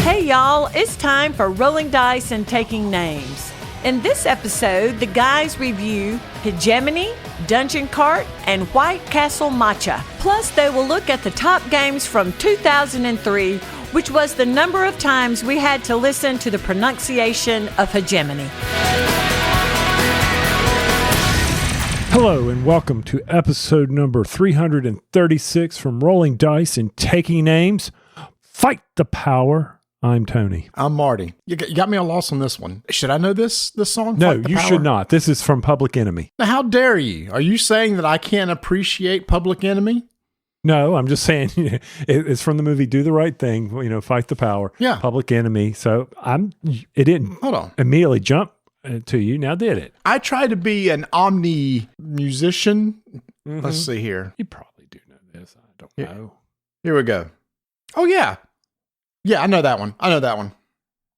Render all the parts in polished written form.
Hey y'all, it's time for Rolling Dice and Taking Names. In this episode, the guys review Hegemony, Dungeon Kart, and White Castle Matcha. Plus, they will look at the top games from 2003, which was the number of times we had to listen to the pronunciation of Hegemony. Hello and welcome to episode number 336 from Rolling Dice and Taking Names. Fight the power. I'm Tony. I'm Marty. You got me a loss on this one. Should I know this song? No, you should not. This is from Public Enemy. Now, how dare you? Are you saying that I can't appreciate Public Enemy? No, I'm just saying it's from the movie Do the Right Thing, Fight the Power. Yeah. Public Enemy. So it didn't immediately jump to you. Now did it? I try to be an omni musician. Mm-hmm. Let's see here. You probably do know this. I don't know. Here we go. Oh, yeah. Yeah, I know that one.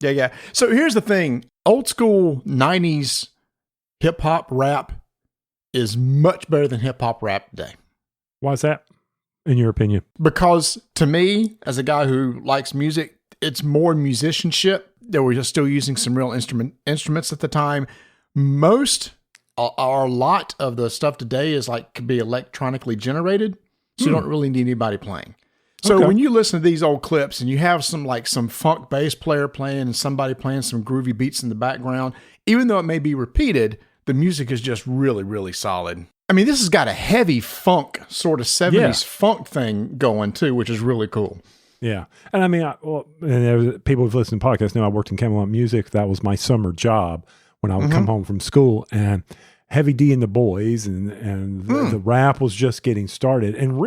Yeah. So here's the thing. Old school 90s hip-hop rap is much better than hip-hop rap today. Why is that, in your opinion? Because to me, as a guy who likes music, it's more musicianship. They were just still using some real instruments at the time. A lot of the stuff today is could be electronically generated, so you don't really need anybody playing. So when you listen to these old clips and you have some funk bass player playing and somebody playing some groovy beats in the background, even though it may be repeated, the music is just really, really solid. I mean, this has got a heavy funk, sort of 70s funk thing going too, which is really cool. Yeah. And I mean, people who've listened to podcasts know I worked in Camelot Music. That was my summer job when I would come home from school, and Heavy D and the Boys and the rap was just getting started, and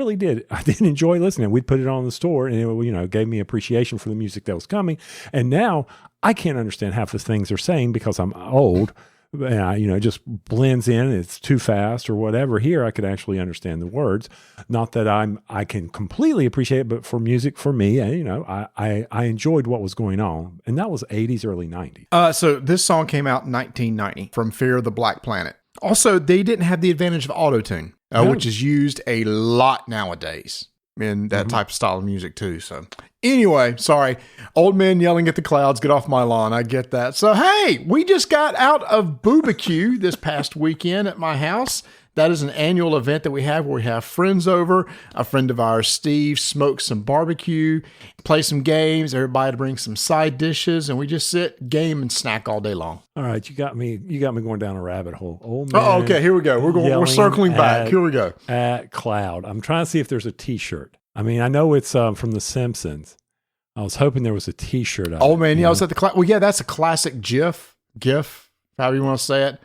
I did enjoy listening. We'd put it on the store, and it gave me appreciation for the music that was coming. And now I can't understand half the things they're saying because I'm old. It just blends in. It's too fast or whatever. Here, I could actually understand the words. Not that I can completely appreciate it, but for music, for me, I enjoyed what was going on, and that was 80s, early 90s. So this song came out in 1990 from Fear of the Black Planet. Also, they didn't have the advantage of auto-tune, which is used a lot nowadays in that type of style of music too. So anyway, sorry. Old men yelling at the clouds, get off my lawn. I get that. So, hey, we just got out of BooBQ this past weekend at my house. That is an annual event that we have where we have friends over. A friend of ours, Steve, smokes some barbecue, play some games. Everybody brings some side dishes, and we just sit, game, and snack all day long. All right, you got me going down a rabbit hole. Oh man! Oh, okay, here we go. We're circling back. Here we go. At Cloud, I'm trying to see if there's a T-shirt. I mean, I know it's from The Simpsons. I was hoping there was a T-shirt. Oh man, I was at the Cloud. Well, yeah, that's a classic GIF, however you want to say it.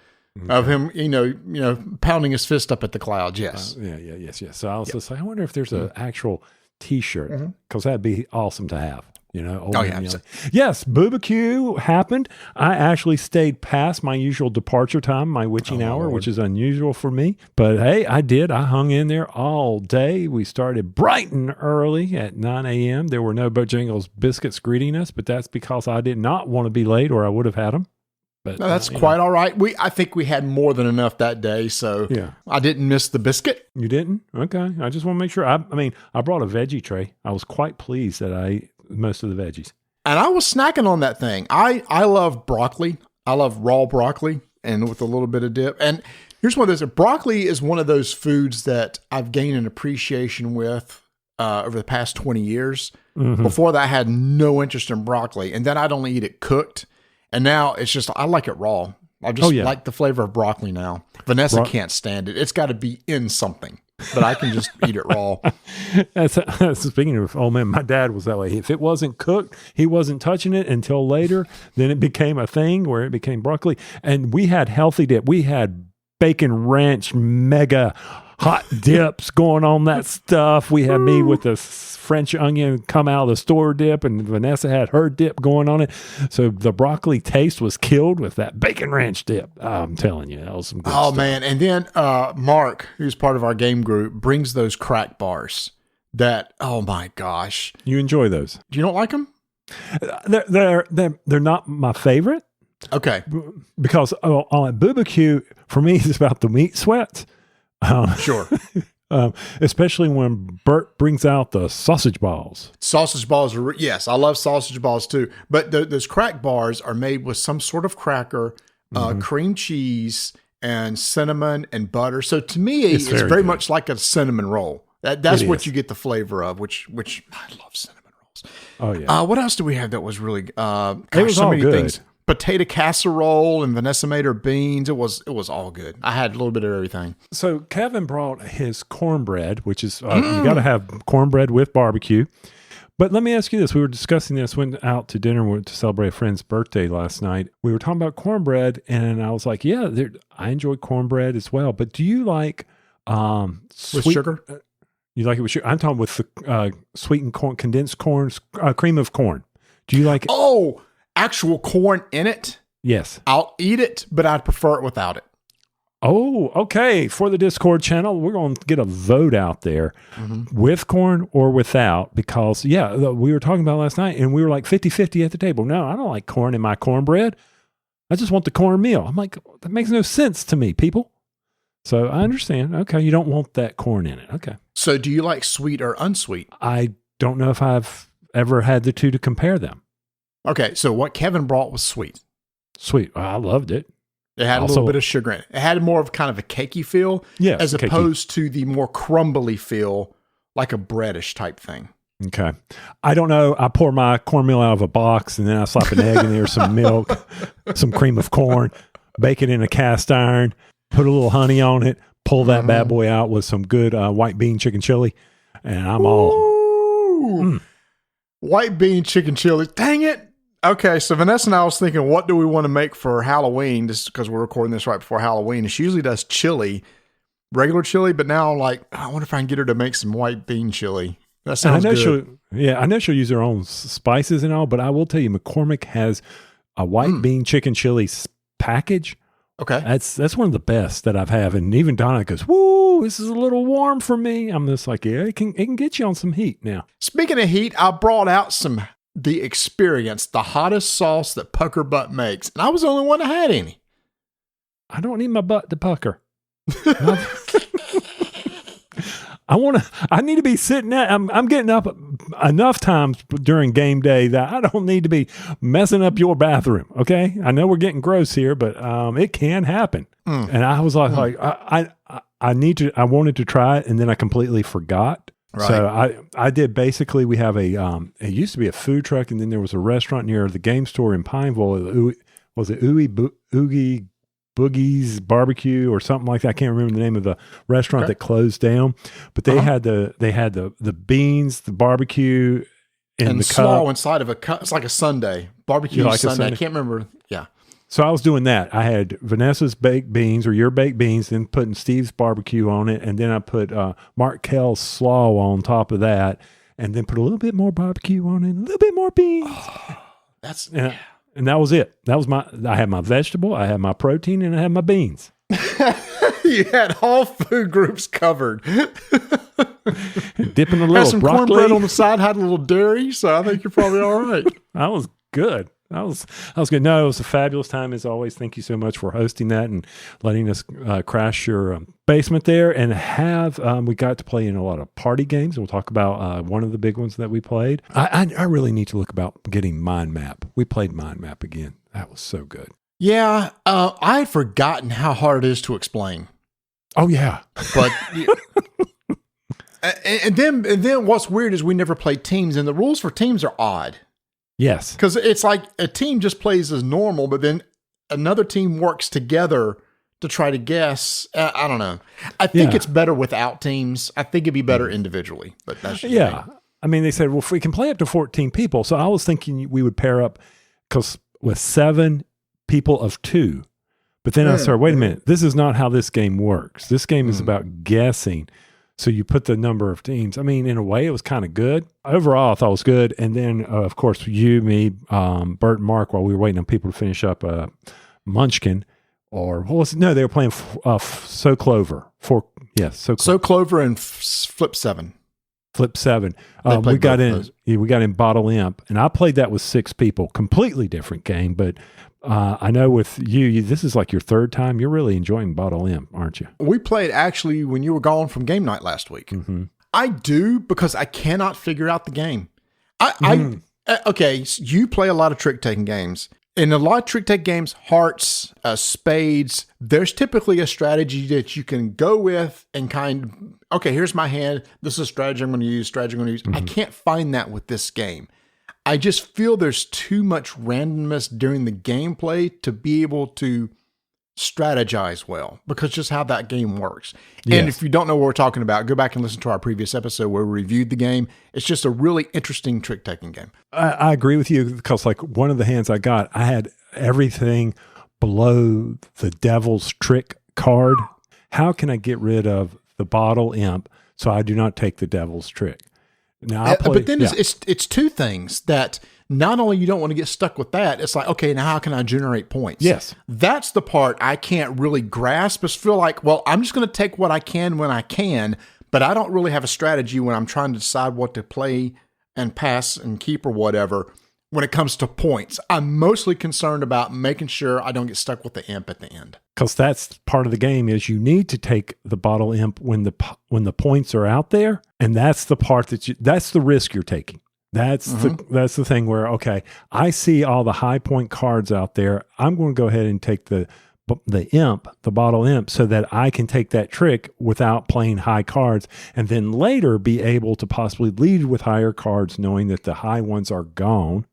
Of him, pounding his fist up at the clouds. Yes. Yes. So I was just like, I wonder if there's an actual T-shirt, because that'd be awesome to have. Yes, BooBQ happened. I actually stayed past my usual departure time, my witching hour, which is unusual for me. But hey, I did. I hung in there all day. We started bright and early at 9 a.m. There were no Bojangles biscuits greeting us, but that's because I did not want to be late, or I would have had them. But, no, that's quite all right. I think we had more than enough that day, so I didn't miss the biscuit. You didn't? Okay. I just want to make sure. I brought a veggie tray. I was quite pleased that I ate most of the veggies. And I was snacking on that thing. I love broccoli. I love raw broccoli and with a little bit of dip. And here's one of those. Broccoli is one of those foods that I've gained an appreciation with over the past 20 years. Mm-hmm. Before that, I had no interest in broccoli. And then I'd only eat it cooked. And now it's just, I like it raw. I just like the flavor of broccoli now. Vanessa can't stand it. It's got to be in something, but I can just eat it raw. Speaking of, my dad was that way. If it wasn't cooked, he wasn't touching it until later. Then it became a thing where it became broccoli. And we had healthy dip. We had bacon ranch mega hot dips going on that stuff. We had me with the French onion come out of the store dip, and Vanessa had her dip going on it. So the broccoli taste was killed with that bacon ranch dip. I'm telling you, that was some good stuff. Man. And then Mark, who's part of our game group, brings those crack bars that, oh my gosh. You enjoy those? You don't like them? They're not my favorite. Okay. Because on BooBQ, for me, it's about the meat sweats. Sure. Especially when Bert brings out the sausage balls. Sausage balls are, yes, I love sausage balls too. But those crack bars are made with some sort of cracker, cream cheese, and cinnamon and butter. So to me, it's very much like a cinnamon roll. That's what you get the flavor of, which I love cinnamon rolls. Oh, yeah. What else do we have that was really, it was so all many good. Things. Potato casserole and Vanessa made her beans. It was all good. I had a little bit of everything. So Kevin brought his cornbread, which is, you got to have cornbread with barbecue. But let me ask you this. We were discussing this, went out to dinner to celebrate a friend's birthday last night. We were talking about cornbread, and I was like, yeah, I enjoy cornbread as well. But do you like with sugar? You like it with sugar? I'm talking with the sweetened corn, condensed corn, cream of corn. Do you like it? Oh, actual corn in it? Yes. I'll eat it, but I'd prefer it without it. Oh, okay. For the Discord channel, we're going to get a vote out there with corn or without, because, we were talking about last night and we were like 50-50 at the table. No, I don't like corn in my cornbread. I just want the cornmeal. I'm like, that makes no sense to me, people. So I understand. Okay. You don't want that corn in it. Okay. So do you like sweet or unsweet? I don't know if I've ever had the two to compare them. Okay. So what Kevin brought was sweet. Sweet. I loved it. It had a little bit of sugar in it. It had more of kind of a cakey feel, as opposed to the more crumbly feel, like a breadish type thing. Okay. I don't know. I pour my cornmeal out of a box, and then I slap an egg in there, some milk, some cream of corn, bake it in a cast iron, put a little honey on it, pull that bad boy out with some good white bean chicken chili, and I'm all. White bean chicken chili. Dang it. Okay, so Vanessa and I was thinking, what do we want to make for Halloween? Just because we're recording this right before Halloween. And she usually does chili, regular chili, but now I'm like, I wonder if I can get her to make some white bean chili. That sounds good. I know she'll use her own spices and all, but I will tell you, McCormick has a white bean chicken chili package. Okay. That's one of the best that I've had. And even Donna goes, woo, this is a little warm for me. I'm just like, yeah, it can get you on some heat now. Speaking of heat, I brought out the Experience, the hottest sauce that Pucker Butt makes. And I was the only one that had any. I don't need my butt to pucker. I need to be sitting at, I'm getting up enough times during game day that I don't need to be messing up your bathroom. Okay. I know we're getting gross here, but it can happen. And I was like, I wanted to try it, and then I completely forgot. Right. So I did basically, we have it used to be a food truck, and then there was a restaurant near the game store in Pineville. Was it Oogie Boogie's Barbecue or something like that? I can't remember the name of the restaurant that closed down, but they had the beans, the barbecue, and the slaw cup inside of a cup. It's like a sundae, barbecue sundae. I can't remember. Yeah. So I was doing that. I had Vanessa's baked beans or your baked beans, then putting Steve's barbecue on it. And then I put Mark Kell's slaw on top of that, and then put a little bit more barbecue on it, a little bit more beans. And that was it. I had my vegetable, I had my protein, and I had my beans. You had all food groups covered. Dipping a little had some broccoli cornbread on the side, had a little dairy, so I think you're probably all right. That was good. That was good. No, it was a fabulous time as always. Thank you so much for hosting that and letting us crash your basement there, and we got to play in a lot of party games. We'll talk about one of the big ones that we played. I really need to look about getting Mind Map. We played Mind Map again. That was so good. Yeah, I had forgotten how hard it is to explain. Oh yeah, but. And then what's weird is we never played teams, and the rules for teams are odd. Yes. Because it's like a team just plays as normal, but then another team works together to try to guess. I don't know. I think it's better without teams. I think it'd be better individually. But that's just me. I mean, they said, well, if we can play up to 14 people. So I was thinking we would pair up with 7 people of 2. But then I started, wait a minute. This is not how this game works. This game is about guessing. So you put the number of teams. I mean, in a way, it was kind of good. Overall, I thought it was good. And then, of course, you, me, Bert, and Mark, while we were waiting on people to finish up Munchkin, or what was it? No, they were playing So Clover. So Clover and Flip 7. Flip 7. We got in Bottle Imp, and I played that with 6 people. Completely different game, but I know with you, this is like your third time. You're really enjoying Bottle Imp, aren't you? We played actually when you were gone from game night last week. I do because I cannot figure out the game. Okay, so you play a lot of trick-taking games. In a lot of trick-taking games, hearts, spades, there's typically a strategy that you can go with and okay, here's my hand. This is a strategy I'm going to use, I can't find that with this game. I just feel there's too much randomness during the gameplay to be able to strategize well, because just how that game works. Yes. And if you don't know what we're talking about, go back and listen to our previous episode where we reviewed the game. It's just a really interesting trick-taking game. I agree with you, because like one of the hands I got, I had everything below the Devil's Trick card. How can I get rid of the Bottle Imp so I do not take the Devil's Trick? Now, but then it's two things that not only you don't want to get stuck with that, it's like, okay, now how can I generate points? Yes. That's the part I can't really grasp. It's feel like, well, I'm just going to take what I can when I can, but I don't really have a strategy when I'm trying to decide what to play and pass and keep or whatever. When it comes to points, I'm mostly concerned about making sure I don't get stuck with the imp at the end. Because that's part of the game, is you need to take the Bottle Imp when the points are out there, and that's the part that's the risk you're taking. That's the thing where, okay, I see all the high point cards out there. I'm going to go ahead and take the imp, the Bottle Imp, so that I can take that trick without playing high cards, and then later be able to possibly lead with higher cards, knowing that the high ones are gone.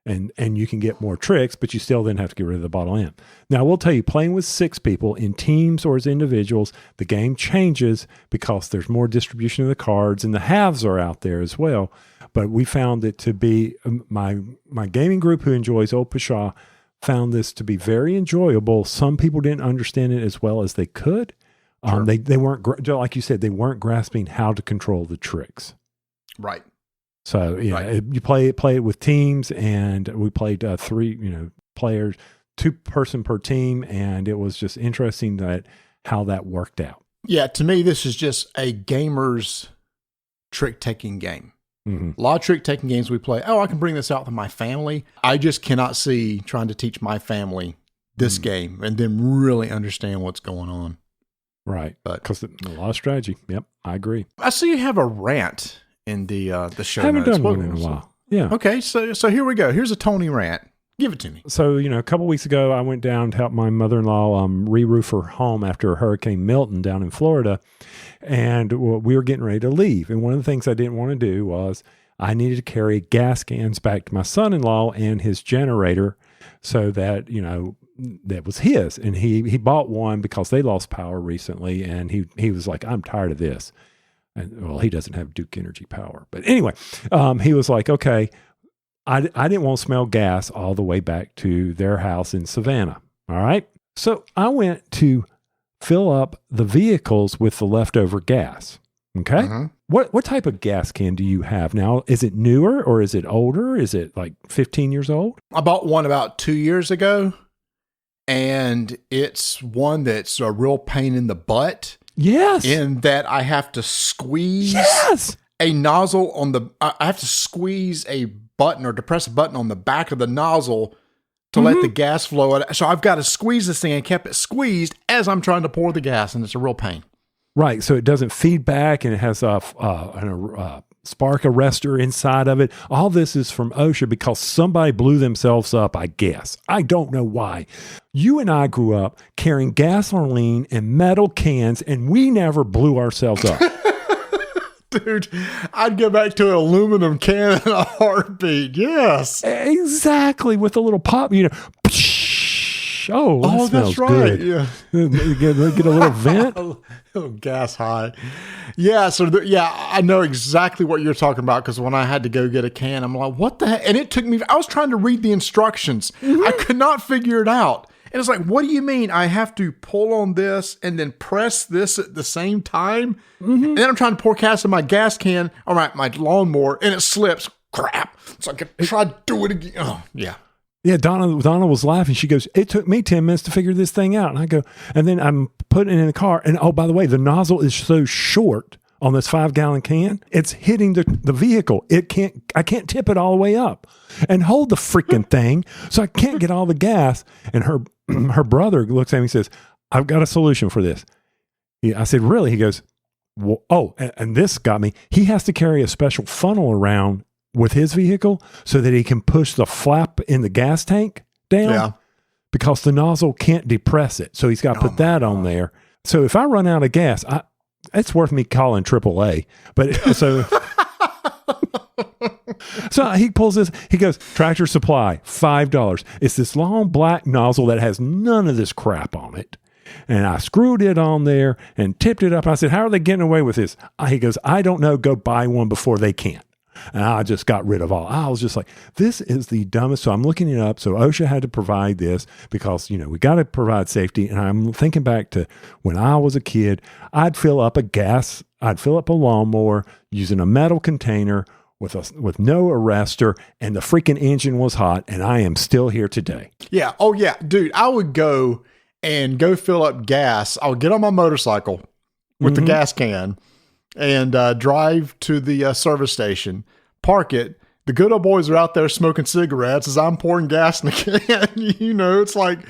And you can get more tricks, but you still then have to get rid of the Bottle Imp. Now, I will tell you, playing with 6 people in teams or as individuals, the game changes because there's more distribution of the cards, and the halves are out there as well. But we found it to be, my gaming group who enjoys Old Pshaw found this to be very enjoyable. Some people didn't understand it as well as they could. Sure. They weren't, like you said, they weren't grasping how to control the tricks. Right. So you play it with teams, and we played 3 players, 2 person per team, and it was just interesting how that worked out. Yeah, to me, this is just a gamer's trick-taking game. Mm-hmm. A lot of trick-taking games we play, I can bring this out to my family. I just cannot see trying to teach my family this game and then really understand what's going on. Right, because a lot of strategy. Yep, I agree. I see you have a rant in the show haven't notes. Done one in a while. Yeah. Okay, so here we go. Here's a Tony rant. Give it to me. So, a couple weeks ago, I went down to help my mother-in-law re-roof her home after Hurricane Milton down in Florida, and we were getting ready to leave. And one of the things I didn't want to do was I needed to carry gas cans back to my son-in-law and his generator, so that that was his. And he bought one because they lost power recently, and he was like, I'm tired of this. And, well, he doesn't have Duke Energy power. But anyway, he was like, okay, I didn't want to smell gas all the way back to their house in Savannah. All right. So I went to fill up the vehicles with the leftover gas. Okay. Mm-hmm. What type of gas can do you have now? Is it newer or is it older? Is it like 15 years old? I bought one about 2 years ago, and it's one that's a real pain in the butt. Yes. In that I have to squeeze a nozzle I have to squeeze a button or depress a button on the back of the nozzle to let the gas flow. So I've got to squeeze this thing and kept it squeezed as I'm trying to pour the gas, and it's a real pain. Right. So it doesn't feed back, and it has a spark arrestor inside of it. All this is from OSHA because somebody blew themselves up, I guess. I don't know why. You and I grew up carrying gasoline and metal cans, and we never blew ourselves up. Dude, I'd go back to an aluminum can in a heartbeat. Yes. Exactly. With a little pop, Oh, that's right. Good. Yeah. Get a little vent. A little gas high. Yeah. So, I know exactly what you're talking about, because when I had to go get a can, I'm like, what the heck? And it took me, I was trying to read the instructions. I could not figure it out. And it's like, what do you mean I have to pull on this and then press this at the same time? And then I'm trying to pour gas in my gas can, all right, my lawnmower, and it slips. Crap. So I could try to do it again. Oh, yeah. Yeah, Donna was laughing. She goes, it took me 10 minutes to figure this thing out. And I go, and then I'm putting it in the car. And oh, by the way, the nozzle is so short on this 5-gallon can, it's hitting the vehicle. I can't tip it all the way up and hold the freaking thing. So I can't get all the gas. And her brother looks at me and says, I've got a solution for this. I said, really? He goes, well, oh, and this got me. He has to carry a special funnel around with his vehicle so that he can push the flap in the gas tank down because the nozzle can't depress it. So he's got to put that on there. So if I run out of gas, it's worth me calling AAA. But so he pulls this, he goes, Tractor Supply, $5. It's this long black nozzle that has none of this crap on it. And I screwed it on there and tipped it up. I said, how are they getting away with this? He goes, I don't know. Go buy one before they can. And I just got rid of all. I was just like, this is the dumbest. So I'm looking it up. So OSHA had to provide this because, we got to provide safety. And I'm thinking back to when I was a kid, I'd fill up a lawnmower using a metal container with no arrestor, and the freaking engine was hot. And I am still here today. Yeah. Oh yeah, dude, I would go fill up gas. I would get on my motorcycle with the gas can and drive to the service station, park it. The good old boys are out there smoking cigarettes as I'm pouring gas in the can. It's like,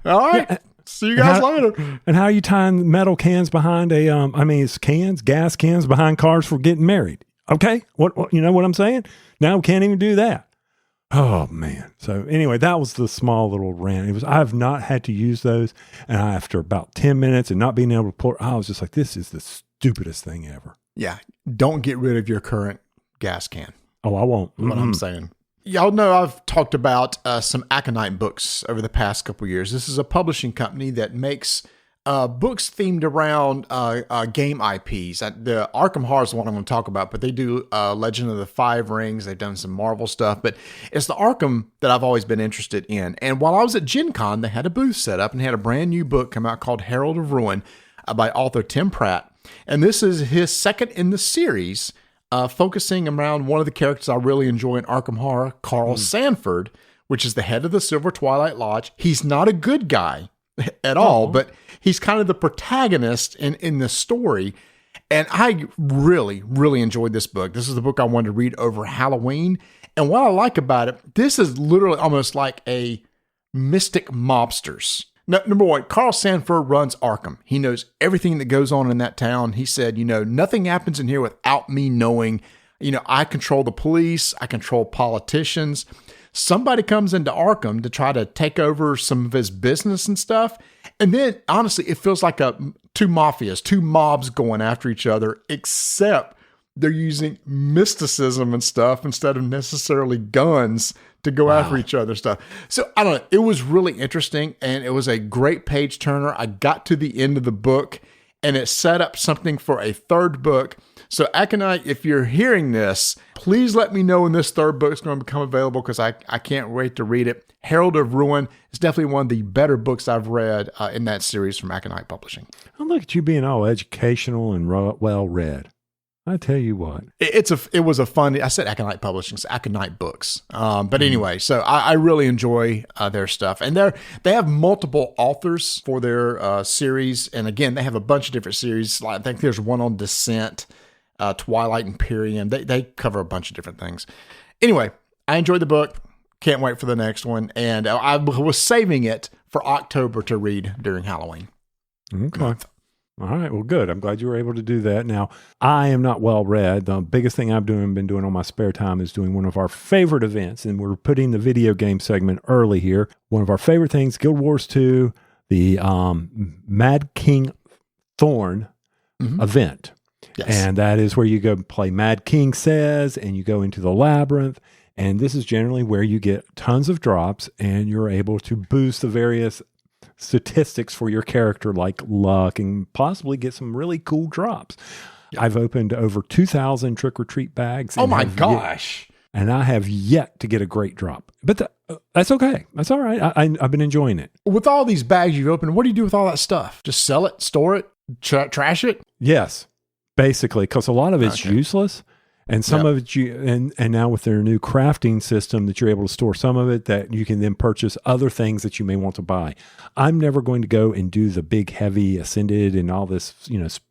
all right, see you guys later. And how are you tying metal cans behind it's gas cans behind cars for getting married? Okay. What you know what I'm saying? Now we can't even do that. Oh man. So anyway, that was the small little rant. I've not had to use those. And after about 10 minutes and not being able to pour, I was just like, this is the stupidest thing ever. Yeah. Don't get rid of your current gas can. Oh, I won't. What I'm saying. Y'all know I've talked about some Aconyte books over the past couple of years. This is a publishing company that makes books themed around game IPs. The Arkham Horror is the one I'm going to talk about, but they do Legend of the Five Rings. They've done some Marvel stuff, but it's the Arkham that I've always been interested in. And while I was at Gen Con, they had a booth set up and had a brand new book come out called Herald of Ruin by author Tim Pratt. And this is his second in the series, focusing around one of the characters I really enjoy in Arkham Horror, Carl Sanford, which is the head of the Silver Twilight Lodge. He's not a good guy at all, but he's kind of the protagonist in the story. And I really, really enjoyed this book. This is the book I wanted to read over Halloween. And what I like about it, this is literally almost like a Mystic Mobsters. Now, number one, Carl Sanford runs Arkham. He knows everything that goes on in that town. He said, nothing happens in here without me knowing. I control the police. I control politicians. Somebody comes into Arkham to try to take over some of his business and stuff. And then, honestly, it feels like two mobs going after each other, except they're using mysticism and stuff instead of necessarily guns to go after each other stuff. So, I don't know. It was really interesting, and it was a great page turner. I got to the end of the book, and it set up something for a third book. So, Aconyte, if you're hearing this, please let me know when this third book is going to become available because I can't wait to read it. Herald of Ruin is definitely one of the better books I've read in that series from Aconyte Publishing. Oh, look at you being all educational and well-read. I tell you what. It was a fun, I said Aconyte Publishing, it's Aconyte Books. But anyway, so I really enjoy their stuff. And they have multiple authors for their series. And again, they have a bunch of different series. I think there's one on Descent, Twilight Imperium. They cover a bunch of different things. Anyway, I enjoyed the book. Can't wait for the next one. And I was saving it for October to read during Halloween. Okay. Month. All right. Well, good. I'm glad you were able to do that. Now, I am not well read. The biggest thing I've been doing on my spare time is doing one of our favorite events. And we're putting the video game segment early here. One of our favorite things, Guild Wars 2, the Mad King Thorn event. Yes. And that is where you go play Mad King Says, and you go into the labyrinth. And this is generally where you get tons of drops, and you're able to boost the various statistics for your character, like luck, and possibly get some really cool drops. Yep. I've opened over 2,000 trick-or-treat bags. Oh my gosh. And I have yet to get a great drop. But that's okay. That's all right. I've been enjoying it. With all these bags you've opened, what do you do with all that stuff? Just sell it, store it, trash it? Yes, basically, because a lot of it's useless. And some of it and now with their new crafting system that you're able to store some of it that you can then purchase other things that you may want to buy. I'm never going to go and do the big heavy ascended and all this,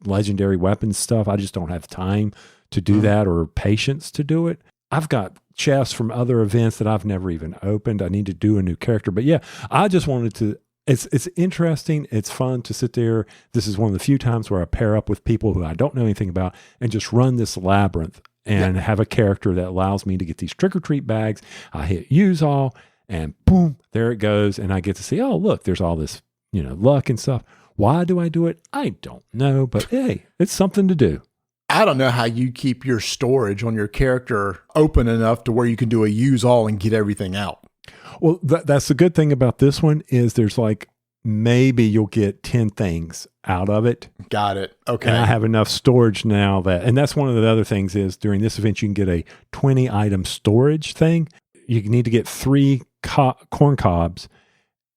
legendary weapons stuff. I just don't have time to do that or patience to do it. I've got chests from other events that I've never even opened. I need to do a new character. But yeah, I just wanted to. It's interesting. It's fun to sit there. This is one of the few times where I pair up with people who I don't know anything about and just run this labyrinth and have a character that allows me to get these trick-or-treat bags. I hit use all and boom, there it goes. And I get to see, oh, look, there's all this, luck and stuff. Why do I do it? I don't know. But hey, it's something to do. I don't know how you keep your storage on your character open enough to where you can do a use all and get everything out. Well, that's the good thing about this one is there's maybe you'll get 10 things out of it. Got it. Okay. And I have enough storage now and that's one of the other things is during this event, you can get a 20 item storage thing. You need to get 3 corn cobs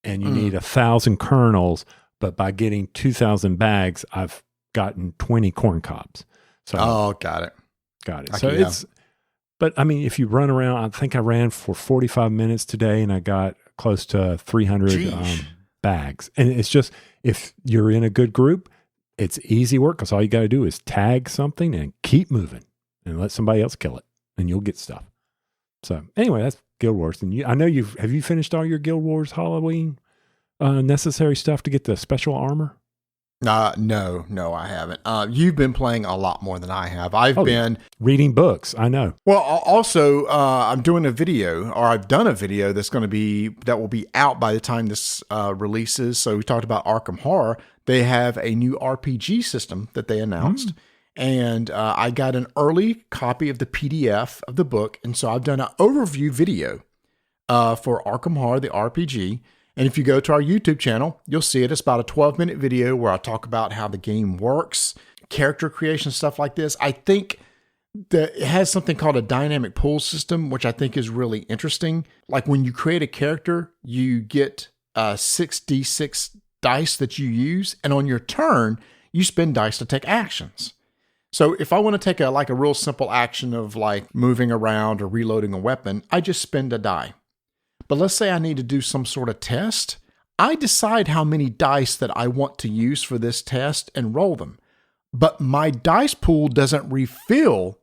and you need 1,000 kernels. But by getting 2,000 bags, I've gotten 20 corn cobs. So, got it. But I mean, if you run around, I think I ran for 45 minutes today and I got close to 300 bags. And it's just, if you're in a good group, it's easy work because all you got to do is tag something and keep moving and let somebody else kill it and you'll get stuff. So anyway, that's Guild Wars. And I know have you finished all your Guild Wars Halloween necessary stuff to get the special armor? No, I haven't. You've been playing a lot more than I have. I've been reading books. I know. Well, also, I'm doing a video, or I've done a video that will be out by the time this releases. So we talked about Arkham Horror. They have a new RPG system that they announced. And I got an early copy of the PDF of the book. And so I've done an overview video for Arkham Horror, the RPG. And if you go to our YouTube channel, you'll see it. It's about a 12-minute video where I talk about how the game works, character creation, stuff like this. I think that it has something called a dynamic pool system, which I think is really interesting. Like when you create a character, you get 6d6 dice that you use. And on your turn, you spend dice to take actions. So if I want to take a real simple action of moving around or reloading a weapon, I just spend a die. But let's say I need to do some sort of test. I decide how many dice that I want to use for this test and roll them. But my dice pool doesn't refill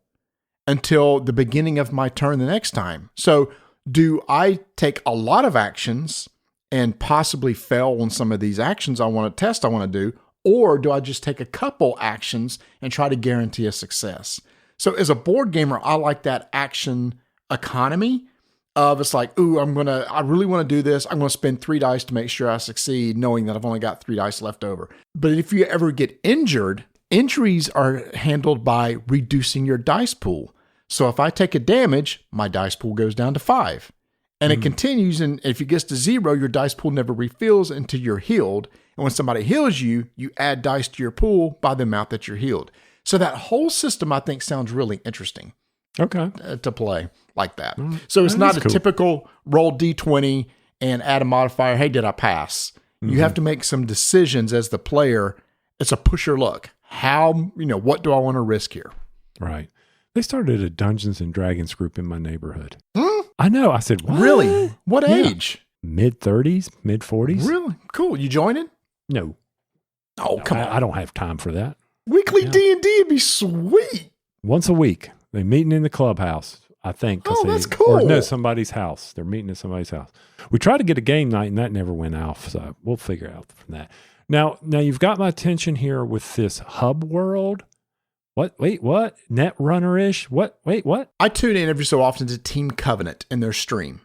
until the beginning of my turn the next time. So do I take a lot of actions and possibly fail on some of these actions I want to do? Or do I just take a couple actions and try to guarantee a success? So as a board gamer, I like that action economy. It's I really want to do this. I'm going to spend 3 dice to make sure I succeed, knowing that I've only got 3 dice left over. But if you ever get injured, injuries are handled by reducing your dice pool. So if I take a damage, my dice pool goes down to 5. And it continues, and if it gets to 0, your dice pool never refills until you're healed. And when somebody heals you, you add dice to your pool by the amount that you're healed. So that whole system, I think, sounds really interesting. Okay. To play like that. So it's not a typical roll D20 and add a modifier. Hey, did I pass? You have to make some decisions as the player. It's a push your luck. What do I want to risk here? Right. They started a Dungeons and Dragons group in my neighborhood. I know. I said, what? Really? What age? Mid-30s, mid-40s. Really? Cool. You joining? No. Oh, come on. I don't have time for that. Weekly D&D would be sweet. Once a week. They're meeting in the clubhouse, I think. That's cool. Or no, somebody's house. They're meeting at somebody's house. We tried to get a game night, and that never went off, so we'll figure out from that. Now you've got my attention here with this Hubworld. What? Wait, what? Netrunner-ish? What? Wait, what? I tune in every so often to Team Covenant in their stream.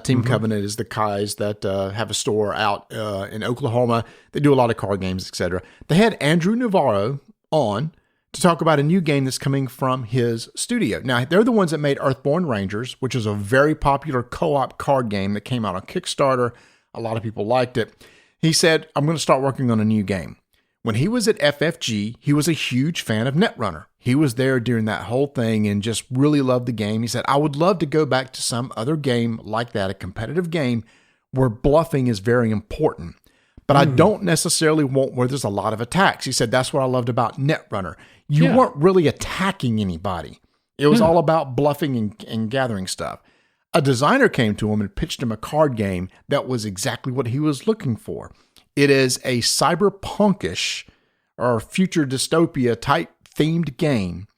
Team Covenant is the guys that have a store out in Oklahoma. They do a lot of card games, etc. They had Andrew Navarro on to talk about a new game that's coming from his studio. Now, they're the ones that made Earthborn Rangers, which is a very popular co-op card game that came out on Kickstarter. A lot of people liked it. He said, I'm going to start working on a new game. When he was at FFG, he was a huge fan of Netrunner. He was there during that whole thing and just really loved the game. He said, I would love to go back to some other game like that, a competitive game where bluffing is very important. But I don't necessarily want where there's a lot of attacks. He said, that's what I loved about Netrunner. You weren't really attacking anybody. It was all about bluffing and gathering stuff. A designer came to him and pitched him a card game that was exactly what he was looking for. It is a cyberpunkish or future dystopia type themed game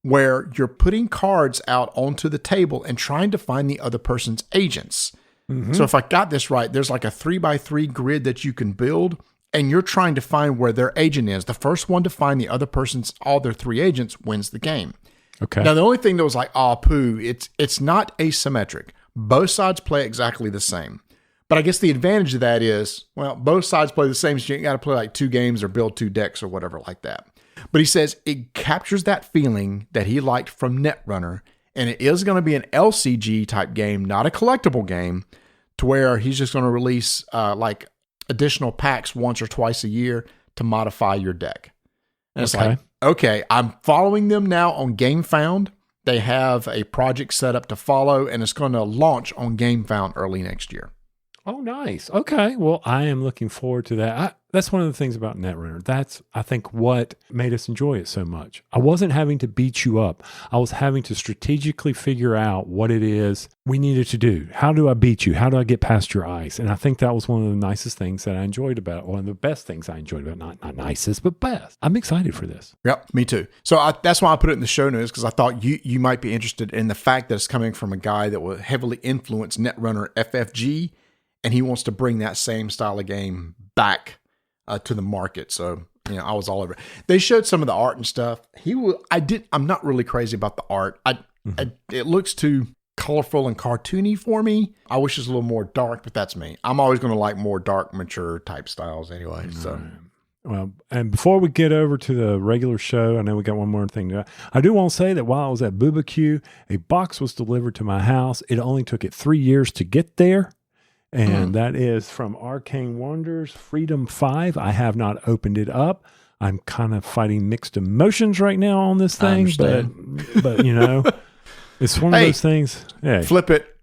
where you're putting cards out onto the table and trying to find the other person's agents. Mm-hmm. So if I got this right, there's like a 3x3 grid that you can build, and you're trying to find where their agent is. The first one to find the other person's, all their 3 agents, wins the game. Okay. Now, the only thing that was like, poo, it's not asymmetric. Both sides play exactly the same. But I guess the advantage of that is, well, both sides play the same, so you got to play like 2 games or build 2 decks or whatever like that. But he says it captures that feeling that he liked from Netrunner, and it is going to be an LCG type game, not a collectible game, to where he's just going to release like additional packs once or twice a year to modify your deck. And it's like, okay, I'm following them now on GameFound. They have a project set up to follow, and it's going to launch on GameFound early next year. Oh, nice. Okay. Well, I am looking forward to that. That's one of the things about Netrunner. That's, I think, what made us enjoy it so much. I wasn't having to beat you up. I was having to strategically figure out what it is we needed to do. How do I beat you? How do I get past your ice? And I think that was one of the nicest things that I enjoyed about it. One of the best things I enjoyed about it. Not nicest, but best. I'm excited for this. Yep, me too. So that's why I put it in the show notes, because I thought you might be interested in the fact that it's coming from a guy that will heavily influence Netrunner FFG, and he wants to bring that same style of game back to the market. So, I was all over it. They showed some of the art and stuff. I'm not really crazy about the art. It looks too colorful and cartoony for me. I wish it was a little more dark, but that's me. I'm always going to like more dark, mature type styles anyway. So, well, and before we get over to the regular show, I know we got one more thing to. I do want to say that while I was at BooBQ, a box was delivered to my house. It only took it 3 years to get there. And that is from Arcane Wonders, Freedom 5. I have not opened it up. I'm kind of fighting mixed emotions right now on this thing, but it's one of those things. Hey. Flip it.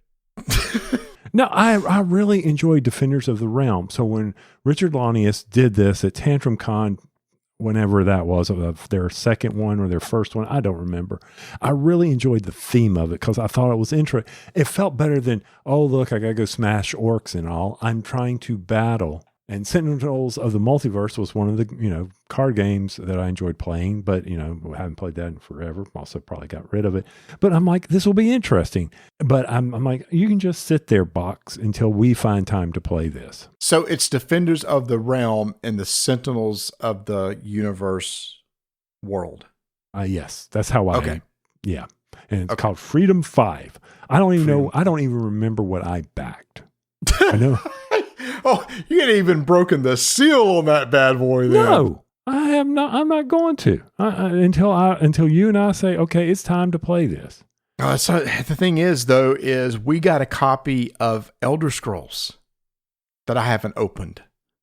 No, I really enjoyed Defenders of the Realm. So when Richard Launius did this at Tantrum Con, whenever that was, of their second one or their first one, I don't remember. I really enjoyed the theme of it because I thought it was interesting. It felt better than, oh, look, I got to go smash orcs and all. I'm trying to battle. And Sentinels of the Multiverse was one of the, card games that I enjoyed playing, but, I haven't played that in forever. Also probably got rid of it. But I'm like, this will be interesting. But I'm like, you can just sit there, box, until we find time to play this. So it's Defenders of the Realm and the Sentinels of the Universe world. Yes, that's how I. Okay. Yeah. And it's called Freedom 5. I don't even know. I don't even remember what I backed. I know. Oh, you ain't even broken the seal on that bad boy then. No, I have not. I'm not going to until you and I say, okay, it's time to play this. So the thing is, though, we got a copy of Elder Scrolls that I haven't opened.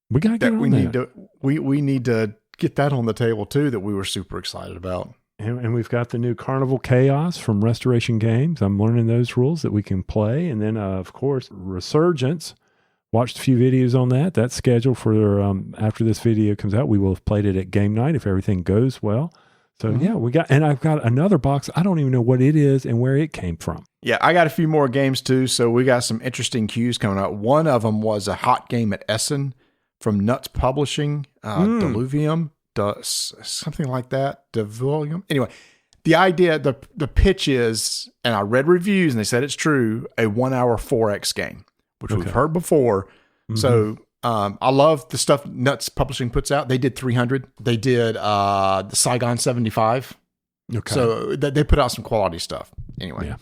We got to get on that. We need to get that on the table too. That we were super excited about. And we've got the new Carnival Chaos from Restoration Games. I'm learning those rules that we can play, and then of course Resurgence. Watched a few videos on that. That's scheduled for after this video comes out. We will have played it at game night if everything goes well. So yeah, I've got another box. I don't even know what it is and where it came from. Yeah, I got a few more games too. So we got some interesting cues coming out. One of them was a hot game at Essen from Nuts Publishing, Deluvium, something like that. Deluvium. Anyway, the idea, the pitch is, and I read reviews and they said it's true, a 1 hour 4X game, which we've heard before. Mm-hmm. So I love the stuff Nuts Publishing puts out. They did 300. They did the Saigon 75. Okay. So they put out some quality stuff. Anyway. Yeah.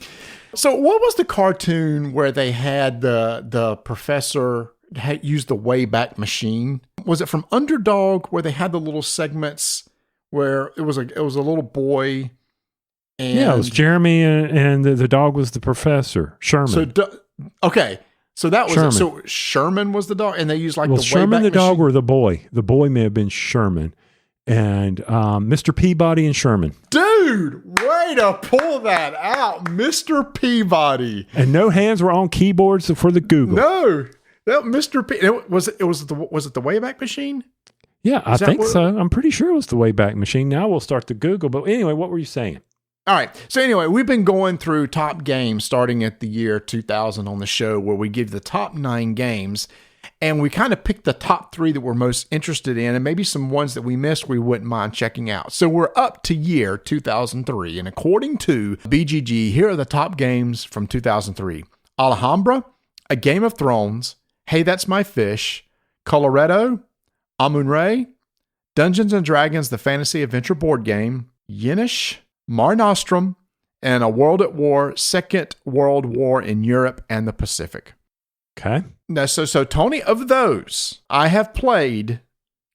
So what was the cartoon where they had the professor used the Wayback Machine? Was it from Underdog where they had the little segments where it was a little boy? And yeah, it was Jeremy and the dog was the professor, Sherman. So, okay. So that was Sherman. So Sherman was the dog, and they used the Sherman Wayback the dog Machine? or the boy. The boy may have been Sherman, and Mr. Peabody and Sherman. Dude, way to pull that out, Mr. Peabody. And no hands were on keyboards for the Google. No, that Mr. P. Was it the Wayback Machine? Yeah, I think so. I'm pretty sure it was the Wayback Machine. Now we'll start the Google. But anyway, what were you saying? All right. So anyway, we've been going through top games starting at the year 2000 on the show, where we give the top 9 games, and we kind of pick the top 3 that we're most interested in, and maybe some ones that we missed we wouldn't mind checking out. So we're up to year 2003, and according to BGG, here are the top games from 2003. Alhambra, A Game of Thrones, Hey, That's My Fish, Coloretto, Amun-Re, Dungeons & Dragons, the Fantasy Adventure board game, Yenish, Mare Nostrum, and A World at War, Second World War in Europe and the Pacific. Okay. Now, so Tony, of those, I have played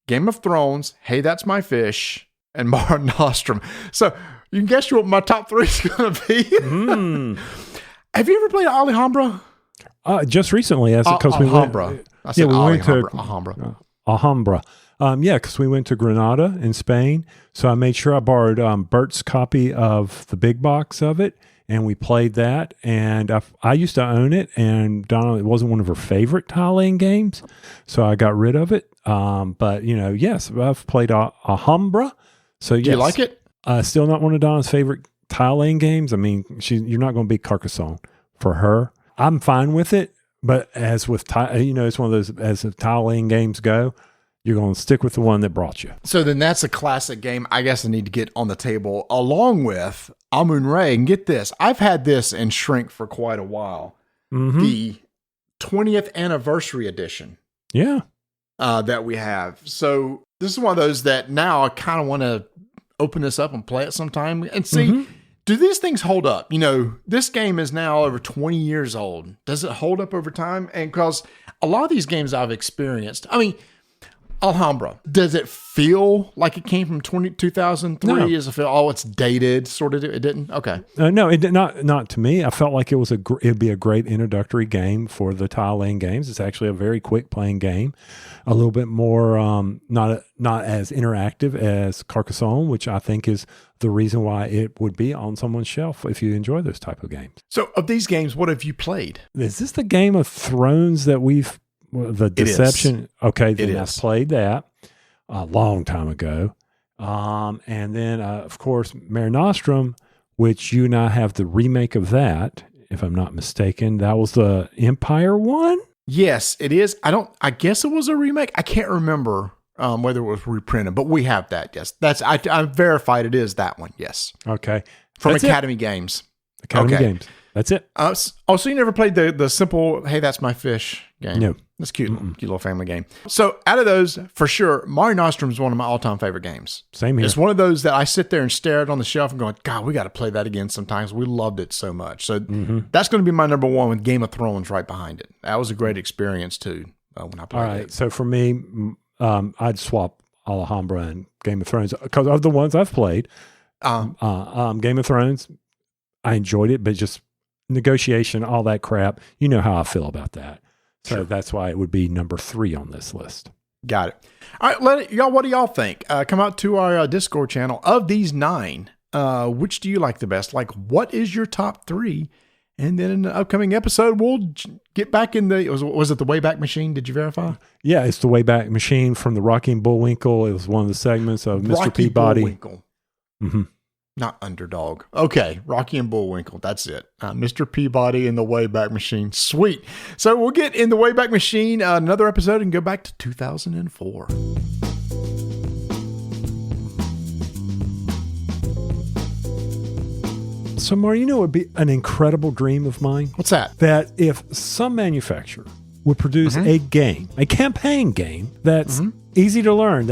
Game of Thrones, Hey, That's My Fish, and Mare Nostrum. So you can guess what my top 3 is going to be. Have you ever played Alhambra? Just recently, because we went. I said we went to Alhambra. Alhambra. Because we went to Granada in Spain. So I made sure I borrowed Bert's copy of the big box of it, and we played that. And I used to own it, and Donna, it wasn't one of her favorite tile-laying games, so I got rid of it. But, yes, I've played Alhambra. So, yes. Do you like it? Still not one of Donna's favorite tile-laying games. I mean, you're not going to beat Carcassonne for her. I'm fine with it, but as with it's one of those, as the tile-laying games go, you're going to stick with the one that brought you. So then that's a classic game I guess I need to get on the table along with Amun-Re. And get this, I've had this in shrink for quite a while. Mm-hmm. The 20th anniversary edition. Yeah. That we have. So this is one of those that now I kind of want to open this up and play it sometime and see, do these things hold up? This game is now over 20 years old. Does it hold up over time? And because a lot of these games I've experienced, I mean, Alhambra, does it feel like it came from 2003? No. Does it feel, it's dated? Sort of, it didn't? Okay. No, it did not to me. I felt like it'd be a great introductory game for the tile-laying games. It's actually a very quick playing game, a little bit more, not as interactive as Carcassonne, which I think is the reason why it would be on someone's shelf if you enjoy those type of games. So of these games, what have you played? Is this the Game of Thrones that the Deception? Okay, then I've played that a long time ago. And then, of course, Mare Nostrum, which you and I have the remake of that, if I'm not mistaken. That was the Empire one? Yes, it is. I guess it was a remake. I can't remember whether it was reprinted, but we have that. Yes, I verified it is that one. Yes. Okay. From Academy Games. Academy Games. That's it. So you never played the simple, Hey, That's My Fish game? No. That's cute. Cute little family game. So out of those, for sure, Mare Nostrum is one of my all-time favorite games. Same here. It's one of those that I sit there and stare at on the shelf and going, God, we got to play that again sometimes. We loved it so much. So that's going to be my number one with Game of Thrones right behind it. That was a great experience too when I played it. All right. So for me, I'd swap Alhambra and Game of Thrones because of the ones I've played. Game of Thrones, I enjoyed it, but just negotiation, all that crap. You know how I feel about that. So that's why it would be number 3 on this list. Got it. All right, y'all. What do y'all think? Come out to our Discord channel. Of these 9, which do you like the best? Like, what is your top 3? And then in the upcoming episode, we'll get back in the. Was it the Wayback Machine? Did you verify? Yeah, it's the Wayback Machine from the Rocky and Bullwinkle. It was one of the segments of Mr. Peabody. Bullwinkle. Not Underdog. Okay, Rocky and Bullwinkle. That's it. Mr. Peabody and the Wayback Machine. Sweet. So we'll get in the Wayback Machine another episode and go back to 2004. So, Marty, it would be an incredible dream of mine? What's that? That if some manufacturer would produce a game, a campaign game that's easy to learn,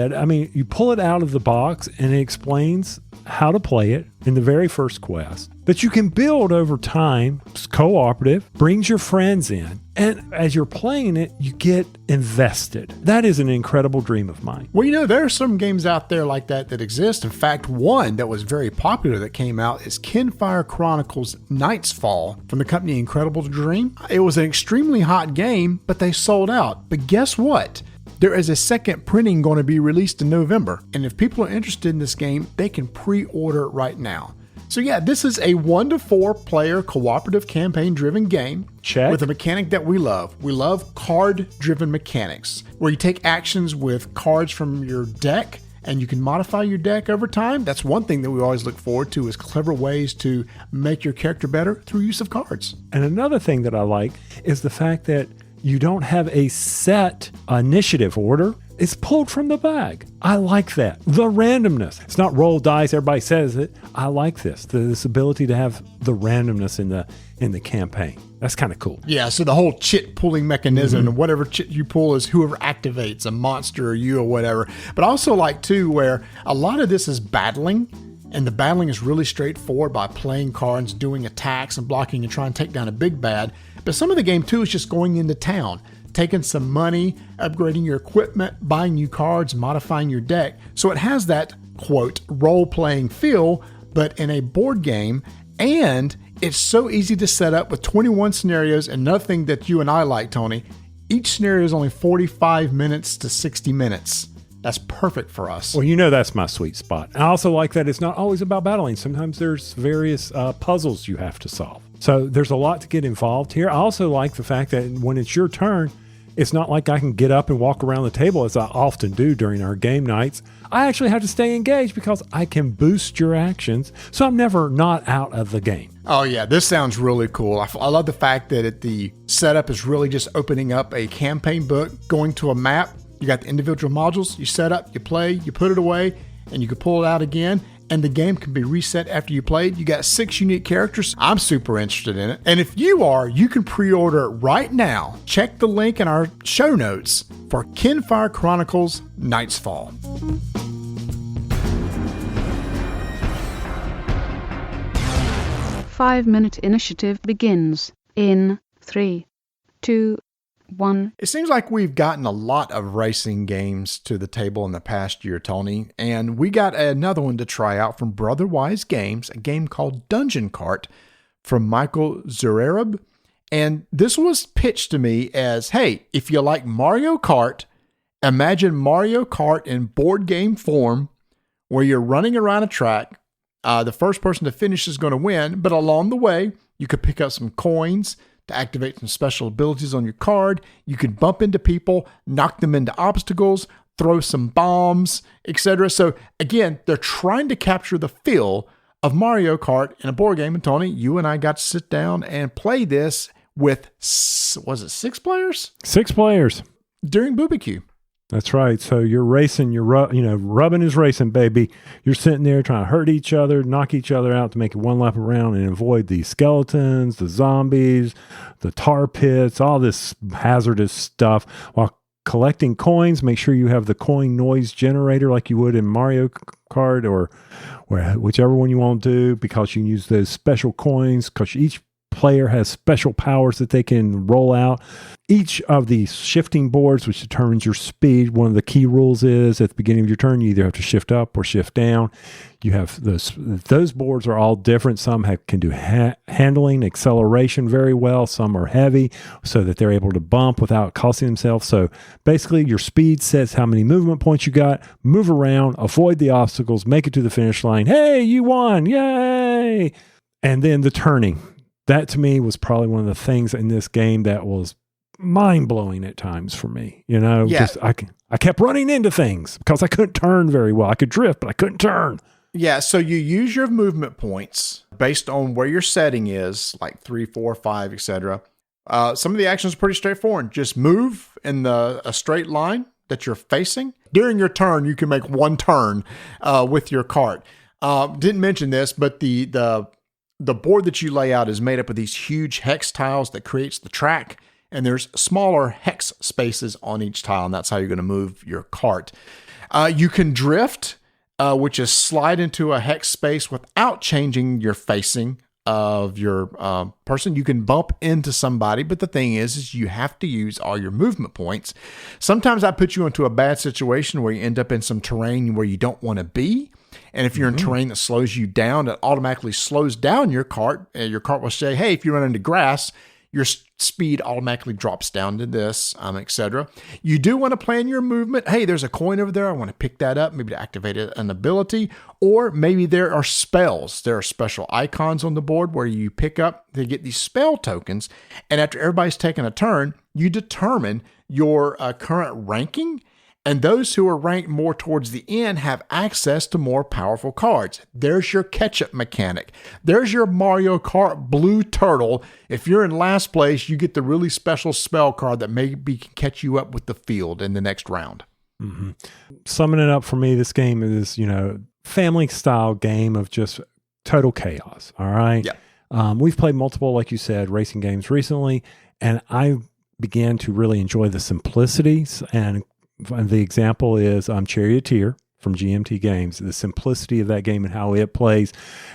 you pull it out of the box and it explains how to play it in the very first quest, that you can build over time. It's cooperative, brings your friends in, and as you're playing it, you get invested. That is an incredible dream of mine. Well, there are some games out there like that exist. In fact, one that was very popular that came out is Kinfire Chronicles Night's Fall from the company Incredible Dream. It was an extremely hot game, but they sold out. But guess what? There is a second printing going to be released in November. And if people are interested in this game, they can pre-order it right now. So yeah, this is a 1 to 4 player cooperative campaign driven game. Check. With a mechanic that we love. We love card driven mechanics where you take actions with cards from your deck and you can modify your deck over time. That's one thing that we always look forward to, is clever ways to make your character better through use of cards. And another thing that I like is the fact that you don't have a set initiative order. It's pulled from the bag. I like that. The randomness. It's not roll dice, everybody says it. I like this ability to have the randomness in the campaign. That's kind of cool. Yeah, so the whole chit pulling mechanism, and whatever chit you pull is whoever activates, a monster or you or whatever. But I also like, too, where a lot of this is battling, and the battling is really straightforward by playing cards, doing attacks and blocking and trying to take down a big bad. But some of the game, too, is just going into town, taking some money, upgrading your equipment, buying new cards, modifying your deck. So it has that, quote, role-playing feel, but in a board game, and it's so easy to set up with 21 scenarios. And another thing that you and I like, Tony, each scenario is only 45 minutes to 60 minutes. That's perfect for us. Well, that's my sweet spot. I also like that it's not always about battling. Sometimes there's various puzzles you have to solve. So there's a lot to get involved here. I also like the fact that when it's your turn, it's not like I can get up and walk around the table as I often do during our game nights. I actually have to stay engaged because I can boost your actions, so I'm never not out of the game. Oh yeah, this sounds really cool. I love the fact that the setup is really just opening up a campaign book, going to a map. You got the individual modules, you set up, you play, you put it away, and you can pull it out again. And the game can be reset after you played. You got 6 unique characters. I'm super interested in it. And if you are, you can pre-order it right now. Check the link in our show notes for Kinfire Chronicles Night's Fall. Five-minute initiative begins in 3, 2, 1. It seems like we've gotten a lot of racing games to the table in the past year, Tony, and we got another one to try out from Brotherwise Games, a game called Dungeon Kart from Michael Zurarab. And this was pitched to me as, hey, if you like Mario Kart, imagine Mario Kart in board game form where you're running around a track. The first person to finish is going to win, but along the way, you could pick up some coins to activate some special abilities on your card. You could bump into people, knock them into obstacles, throw some bombs, etc. So again, they're trying to capture the feel of Mario Kart in a board game. And Tony, you and I got to sit down and play this with, was it 6 players? 6 players. During BooBQ. That's right. So you're racing, rubbing is racing, baby. You're sitting there trying to hurt each other, knock each other out to make it one lap around and avoid the skeletons, the zombies, the tar pits, all this hazardous stuff while collecting coins. Make sure you have the coin noise generator like you would in Mario Kart or whichever one you want to do, because you can use those special coins because each player has special powers that they can roll out. Each of the shifting boards, which determines your speed, one of the key rules is at the beginning of your turn, you either have to shift up or shift down. You have those boards are all different. Some can do handling, acceleration very well. Some are heavy so that they're able to bump without costing themselves. So basically your speed sets how many movement points you got. Move around, avoid the obstacles, make it to the finish line. Hey, you won. Yay. And then the turning. That to me was probably one of the things in this game that was mind-blowing at times for me. Yeah. Just I kept running into things because I couldn't turn very well. I could drift, but I couldn't turn. Yeah, so you use your movement points based on where your setting is, like 3, 4, 5, etc. Some of the actions are pretty straightforward. Just move in a straight line that you're facing. During your turn, you can make one turn with your cart. Didn't mention this, but the board that you lay out is made up of these huge hex tiles that creates the track. And there's smaller hex spaces on each tile, and that's how you're going to move your cart. You can drift, which is slide into a hex space without changing your facing of your person. You can bump into somebody, but the thing is you have to use all your movement points. Sometimes I put you into a bad situation where you end up in some terrain where you don't want to be. And if you're in terrain that slows you down, it automatically slows down your cart. Your cart will say, hey, if you run into grass, your speed automatically drops down to this, etc. You do want to plan your movement. Hey, there's a coin over there. I want to pick that up, maybe to activate an ability. Or maybe there are spells. There are special icons on the board where you pick up to get these spell tokens. And after everybody's taken a turn, you determine your current ranking. And those who are ranked more towards the end have access to more powerful cards. There's your ketchup mechanic. There's your Mario Kart blue turtle. If you're in last place, you get the really special spell card that maybe can catch you up with the field in the next round. Mm-hmm. Summing it up for me, this game is, family style game of just total chaos. All right. Yeah. We've played multiple, like you said, racing games recently, and I began to really enjoy the simplicities. And the example is Charioteer from GMT Games, the simplicity of that game and how it plays.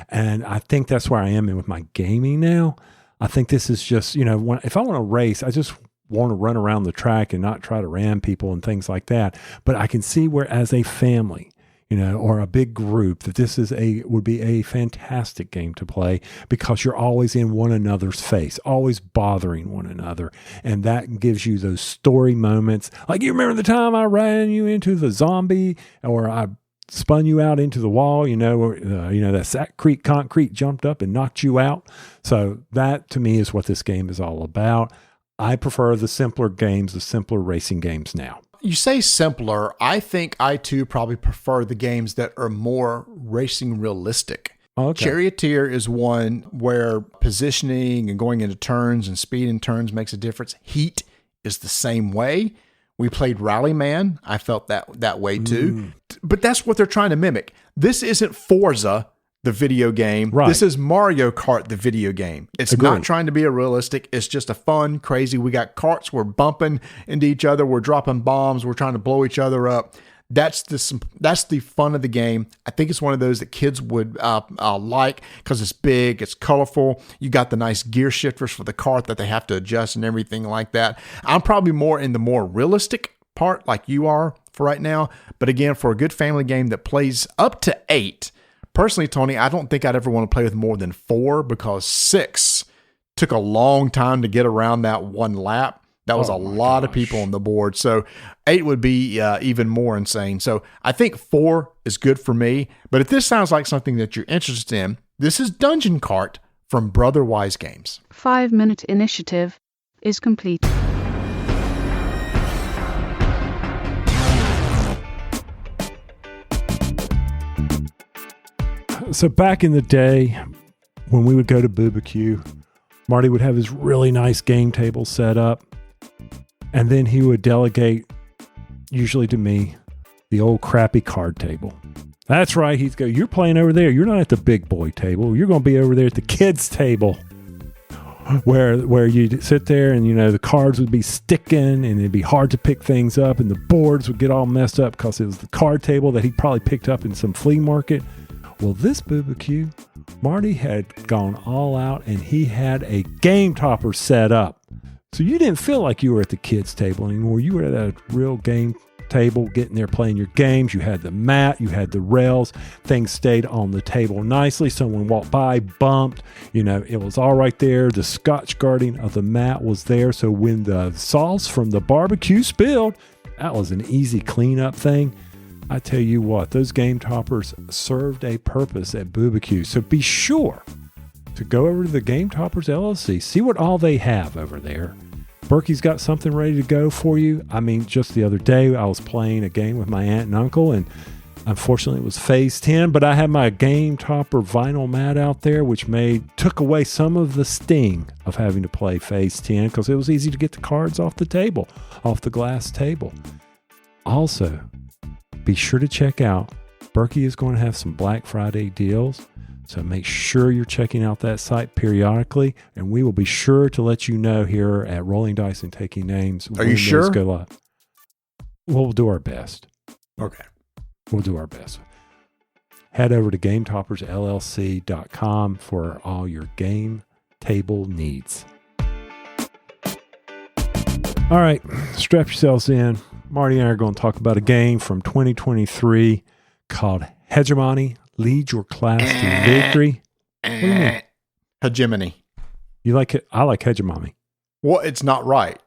And I think that's where I am with my gaming now. I think this is just, if I want to race, I just want to run around the track and not try to ram people and things like that. But I can see where as a family, or a big group, that this would be a fantastic game to play, because you're always in one another's face, always bothering one another. And that gives you those story moments. Like, you remember the time I ran you into the zombie, or I spun you out into the wall, that Sackcrete concrete jumped up and knocked you out. So that to me is what this game is all about. I prefer the simpler games, the simpler racing games now. You say simpler. I think I too probably prefer the games that are more racing realistic. Okay. Charioteer is one where positioning and going into turns and speed in turns makes a difference. Heat is the same way. We played Rallyman. I felt that way too. But that's what they're trying to mimic. This isn't Forza, the video game. Right. This is Mario Kart, the video game. It's Agreed. not trying to be a realistic. It's just a fun, crazy. We got carts. We're bumping into each other. We're dropping bombs. We're trying to blow each other up. That's the fun of the game. I think it's one of those that kids would like, because it's big, it's colorful. You got the nice gear shifters for the cart that they have to adjust and everything like that. I'm probably more in the more realistic part, like you are for right now. But again, for a good family game that plays up to 8. Personally, Tony, I don't think I'd ever want to play with more than 4, because 6 took a long time to get around that one lap. That was a lot of people on the board. So 8 would be even more insane. So I think 4 is good for me. But if this sounds like something that you're interested in, this is Dungeon Kart from Brother Wise Games. 5-minute initiative is complete. So back in the day, when we would go to BooBQ, Marty would have his really nice game table set up, and then he would delegate, usually to me, the old crappy card table. That's right, he'd go, you're playing over there. You're not at the big boy table. You're going to be over there at the kids table, where you'd sit there and, the cards would be sticking and it'd be hard to pick things up, and the boards would get all messed up because it was the card table that he probably picked up in some flea market. Well, this BooBQ, Marty had gone all out, and he had a Gametopper set up. So you didn't feel like you were at the kids' table anymore. You were at a real game table, getting there playing your games. You had the mat, you had the rails. Things stayed on the table nicely. Someone walked by, bumped. It was all right there. The Scotch guarding of the mat was there. So when the sauce from the barbecue spilled, that was an easy cleanup thing. I tell you what, those Gametoppers served a purpose at BooBQ. So be sure to go over to the Gametoppers LLC, see what all they have over there. Berkey's got something ready to go for you. I mean, just the other day, I was playing a game with my aunt and uncle, and unfortunately it was Phase 10, but I had my Gametopper vinyl mat out there, which took away some of the sting of having to play Phase 10, because it was easy to get the cards off the glass table. Also, be sure to check out, Berkey is going to have some Black Friday deals, so make sure you're checking out that site periodically, and we will be sure to let you know here at Rolling Dice and Taking Names. Are you sure? Go live. We'll do our best. Okay. We'll do our best. Head over to GameToppersLLC.com for all your game table needs. All right, strap yourselves in. Marty and I are going to talk about a game from 2023 called Hegemony. Lead your class to victory. What do you mean? Hegemony. You like it? I like Hegemony. Well, it's not right.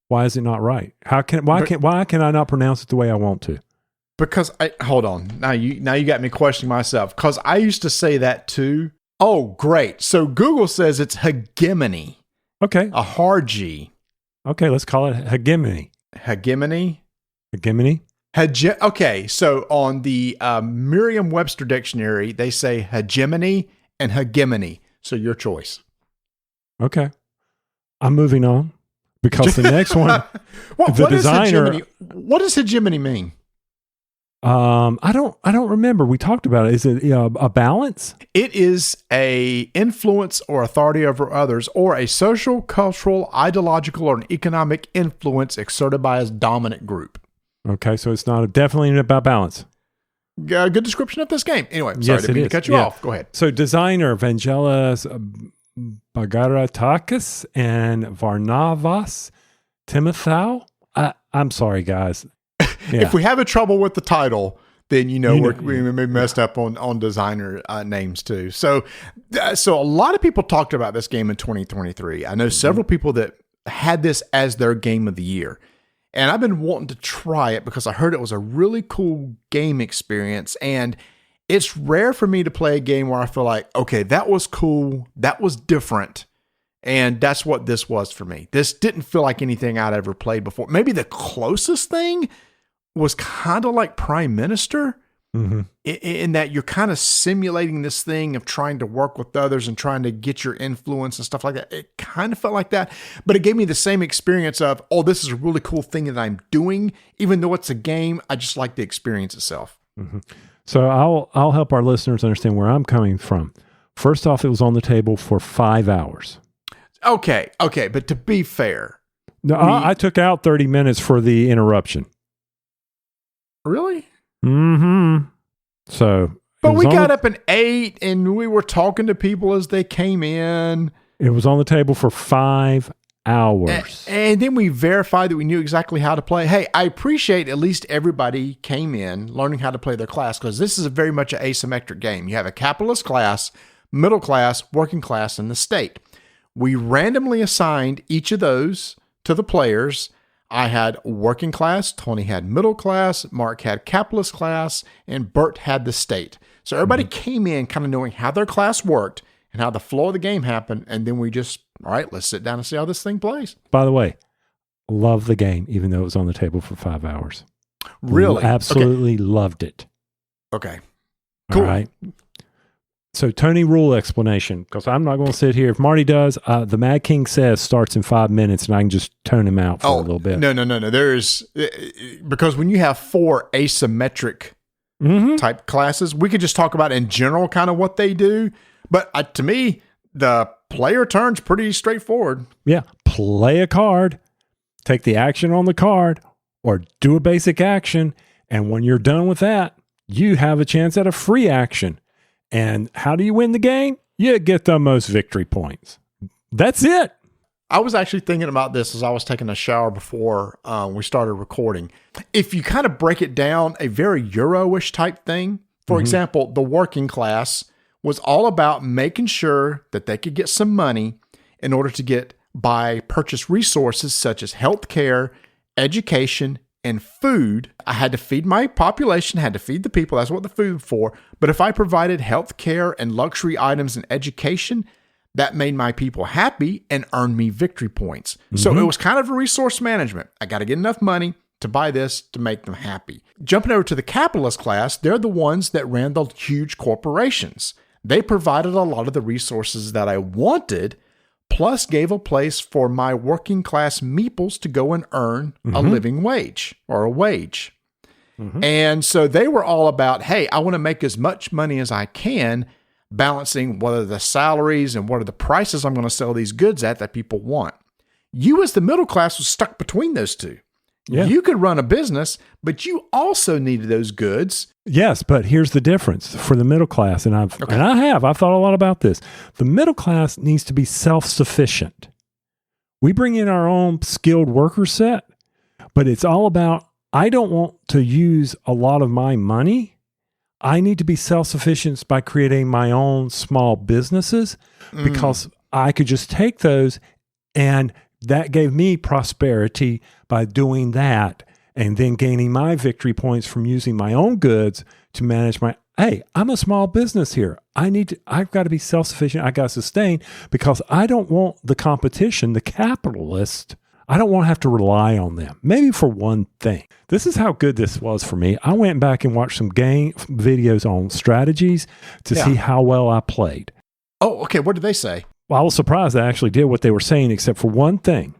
Why is it not right? Why can I not pronounce it the way I want to? Because hold on. Now you got me questioning myself, because I used to say that too. Oh, great. So Google says it's Hegemony. Okay. A hard G. Okay, let's call it Hegemony. Hegemony? Hegemony? Okay, so on the Merriam-Webster dictionary, they say hegemony and hegemony. So your choice. Okay. I'm moving on because the next one, what does hegemony mean? I don't remember. We talked about it. Is it a balance? It is a influence or authority over others, or a social, cultural, ideological, or an economic influence exerted by a dominant group. Okay, so it's not definitely about balance. Good description of this game. Anyway, sorry, didn't mean to cut you off. Go ahead. So designer Vangelis Bagaratakis and Varnavas Timothou. I'm sorry, guys. Yeah. If we have a trouble with the title, then we may messed up on designer names too. So a lot of people talked about this game in 2023. I know several people that had this as their game of the year. And I've been wanting to try it because I heard it was a really cool game experience. And it's rare for me to play a game where I feel like, okay, that was cool. That was different. And that's what this was for me. This didn't feel like anything I'd ever played before. Maybe the closest thing was kind of like Prime Minister, in that you're kind of simulating this thing of trying to work with others and trying to get your influence and stuff like that. It kind of felt like that, but it gave me the same experience of, oh, this is a really cool thing that I'm doing. Even though it's a game, I just like the experience itself. So I'll help our listeners understand where I'm coming from. First off, it was on the table for 5 hours. Okay. But to be fair. No, I took out 30 minutes for the interruption. Really? Mm-hmm. So, but we got up at 8 and we were talking to people as they came in. It was on the table for 5 hours. And then we verified that we knew exactly how to play. Hey, I appreciate at least everybody came in learning how to play their class, because this is very much an asymmetric game. You have a capitalist class, middle class, working class, and the state. We randomly assigned each of those to the players. I had working class, Tony had middle class, Mark had capitalist class, and Bert had the state. So everybody came in kind of knowing how their class worked and how the flow of the game happened. And then we just, all right, let's sit down and see how this thing plays. By the way, love the game, even though it was on the table for 5 hours. Really? Absolutely loved it. Okay. Cool. All right. So Tony rule explanation, because I'm not going to sit here. If Marty does, the Mad King says starts in 5 minutes, and I can just tone him out for a little bit. No. There's, because when you have 4 asymmetric type classes, we could just talk about in general kind of what they do. But to me, the player turn's pretty straightforward. Yeah. Play a card, take the action on the card, or do a basic action. And when you're done with that, you have a chance at a free action. And how do you win the game? You get the most victory points. That's it. I was actually thinking about this as I was taking a shower before we started recording. If you kind of break it down, a very Euro-ish type thing, for example, the working class was all about making sure that they could get some money in order to purchase resources such as healthcare, education, and food. I had to feed my population, had to feed the people. That's what the food for. But if I provided health care and luxury items and education, that made my people happy and earned me victory points. So it was kind of a resource management. I got to get enough money to buy this to make them happy. Jumping over to the capitalist class, they're the ones that ran the huge corporations. They provided a lot of the resources that I wanted, plus gave a place for my working class meeples to go and earn a living wage or a wage. And so they were all about, hey, I want to make as much money as I can, balancing what are the salaries and what are the prices I'm going to sell these goods at that people want. You as the middle class was stuck between those two. Yeah. You could run a business, but you also needed those goods. Yes, but here's the difference for the middle class, and I've thought a lot about this. The middle class needs to be self-sufficient. We bring in our own skilled worker set, but it's all about, I don't want to use a lot of my money. I need to be self-sufficient by creating my own small businesses, because I could just take those, and that gave me prosperity by doing that, and then gaining my victory points from using my own goods to manage hey, I'm a small business here. I've got to be self-sufficient. I got to sustain, because I don't want the competition, the capitalist. I don't want to have to rely on them. Maybe for one thing. This is how good this was for me. I went back and watched some game videos on strategies to see how well I played. Oh, okay. What did they say? Well, I was surprised I actually did what they were saying, except for one thing.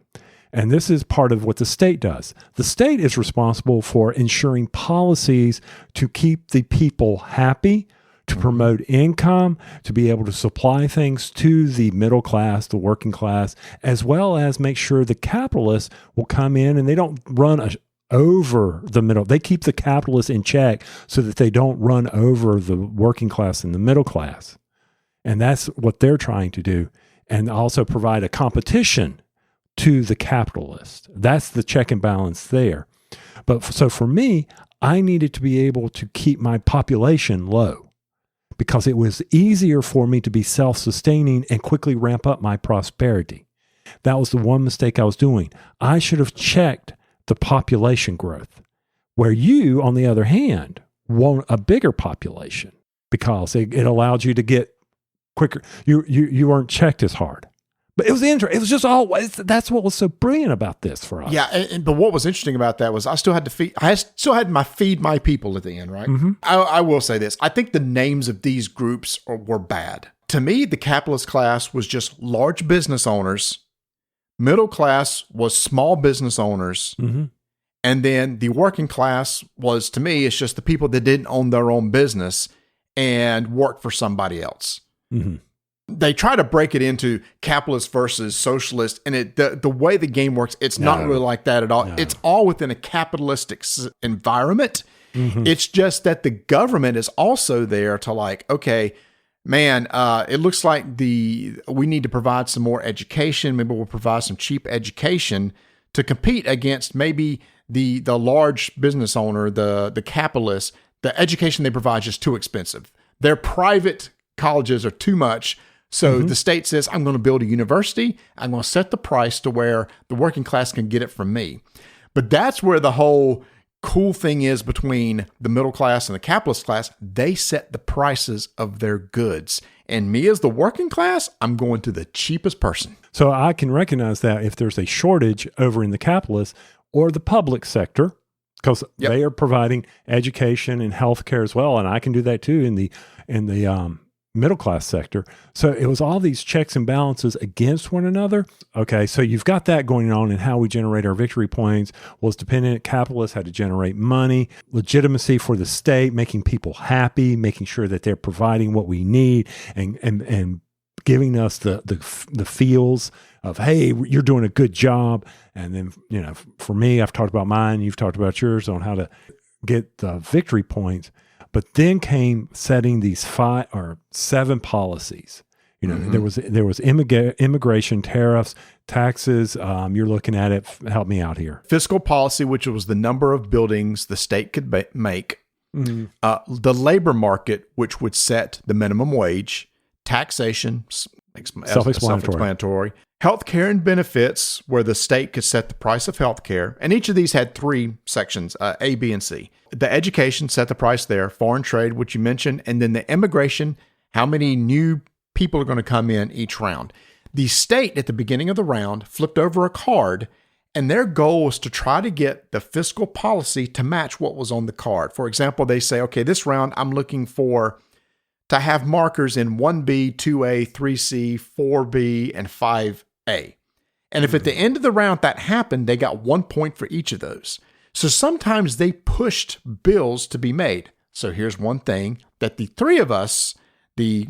And this is part of what the state does. The state is responsible for ensuring policies to keep the people happy, to promote income, to be able to supply things to the middle class, the working class, as well as make sure the capitalists will come in and they don't run over the middle. They keep the capitalists in check so that they don't run over the working class and the middle class. And that's what they're trying to do. And also provide a competition to the capitalist. That's the check and balance there. But so for me, I needed to be able to keep my population low, because it was easier for me to be self-sustaining and quickly ramp up my prosperity. That was the one mistake I was doing. I should have checked the population growth, where you, on the other hand, want a bigger population because it allowed you to get quicker. You weren't checked as hard. But it was interesting. It was just that's what was so brilliant about this for us. Yeah, but what was interesting about that was I still had to feed my people at the end, right? Mm-hmm. I will say this. I think the names of these groups were bad. To me, the capitalist class was just large business owners. Middle class was small business owners. Mm-hmm. And then the working class was, to me, it's just the people that didn't own their own business and worked for somebody else. Mm-hmm. They try to break it into capitalist versus socialist, and the way the game works, it's not really like that at all. No. It's all within a capitalistic environment. Mm-hmm. It's just that the government is also there to like, okay, man, it looks like we need to provide some more education. Maybe we'll provide some cheap education to compete against maybe the large business owner, the capitalist. The education they provide is just too expensive. Their private colleges are too much. So the state says, I'm going to build a university. I'm going to set the price to where the working class can get it from me. But that's where the whole cool thing is between the middle class and the capitalist class. They set the prices of their goods. And me as the working class, I'm going to the cheapest person. So I can recognize that if there's a shortage over in the capitalist or the public sector, because they are providing education and healthcare as well. And I can do that too in the middle class sector. So it was all these checks and balances against one another. Okay, so you've got that going on, and how we generate our victory points was dependent. Capitalists had to generate money, legitimacy for the state, making people happy, making sure that they're providing what we need, and giving us the feels of, hey, you're doing a good job. And then, for me, I've talked about mine, you've talked about yours on how to get the victory points. But then came setting these 5 or 7 policies. There was immigration, tariffs, taxes. You're looking at it. Help me out here. Fiscal policy, which was the number of buildings the state could make. Mm-hmm. The labor market, which would set the minimum wage. Taxation, self-explanatory. Healthcare and benefits, where the state could set the price of healthcare. And each of these had 3 sections, A, B, and C. The education set the price there, foreign trade, which you mentioned, and then the immigration, how many new people are going to come in each round. The state, at the beginning of the round, flipped over a card, and their goal was to try to get the fiscal policy to match what was on the card. For example, they say, okay, this round, I'm looking to have markers in 1B, 2A, 3C, 4B, and 5A. And if at the end of the round that happened, they got 1 point for each of those. So sometimes they pushed bills to be made. So here's one thing that the 3 of us, the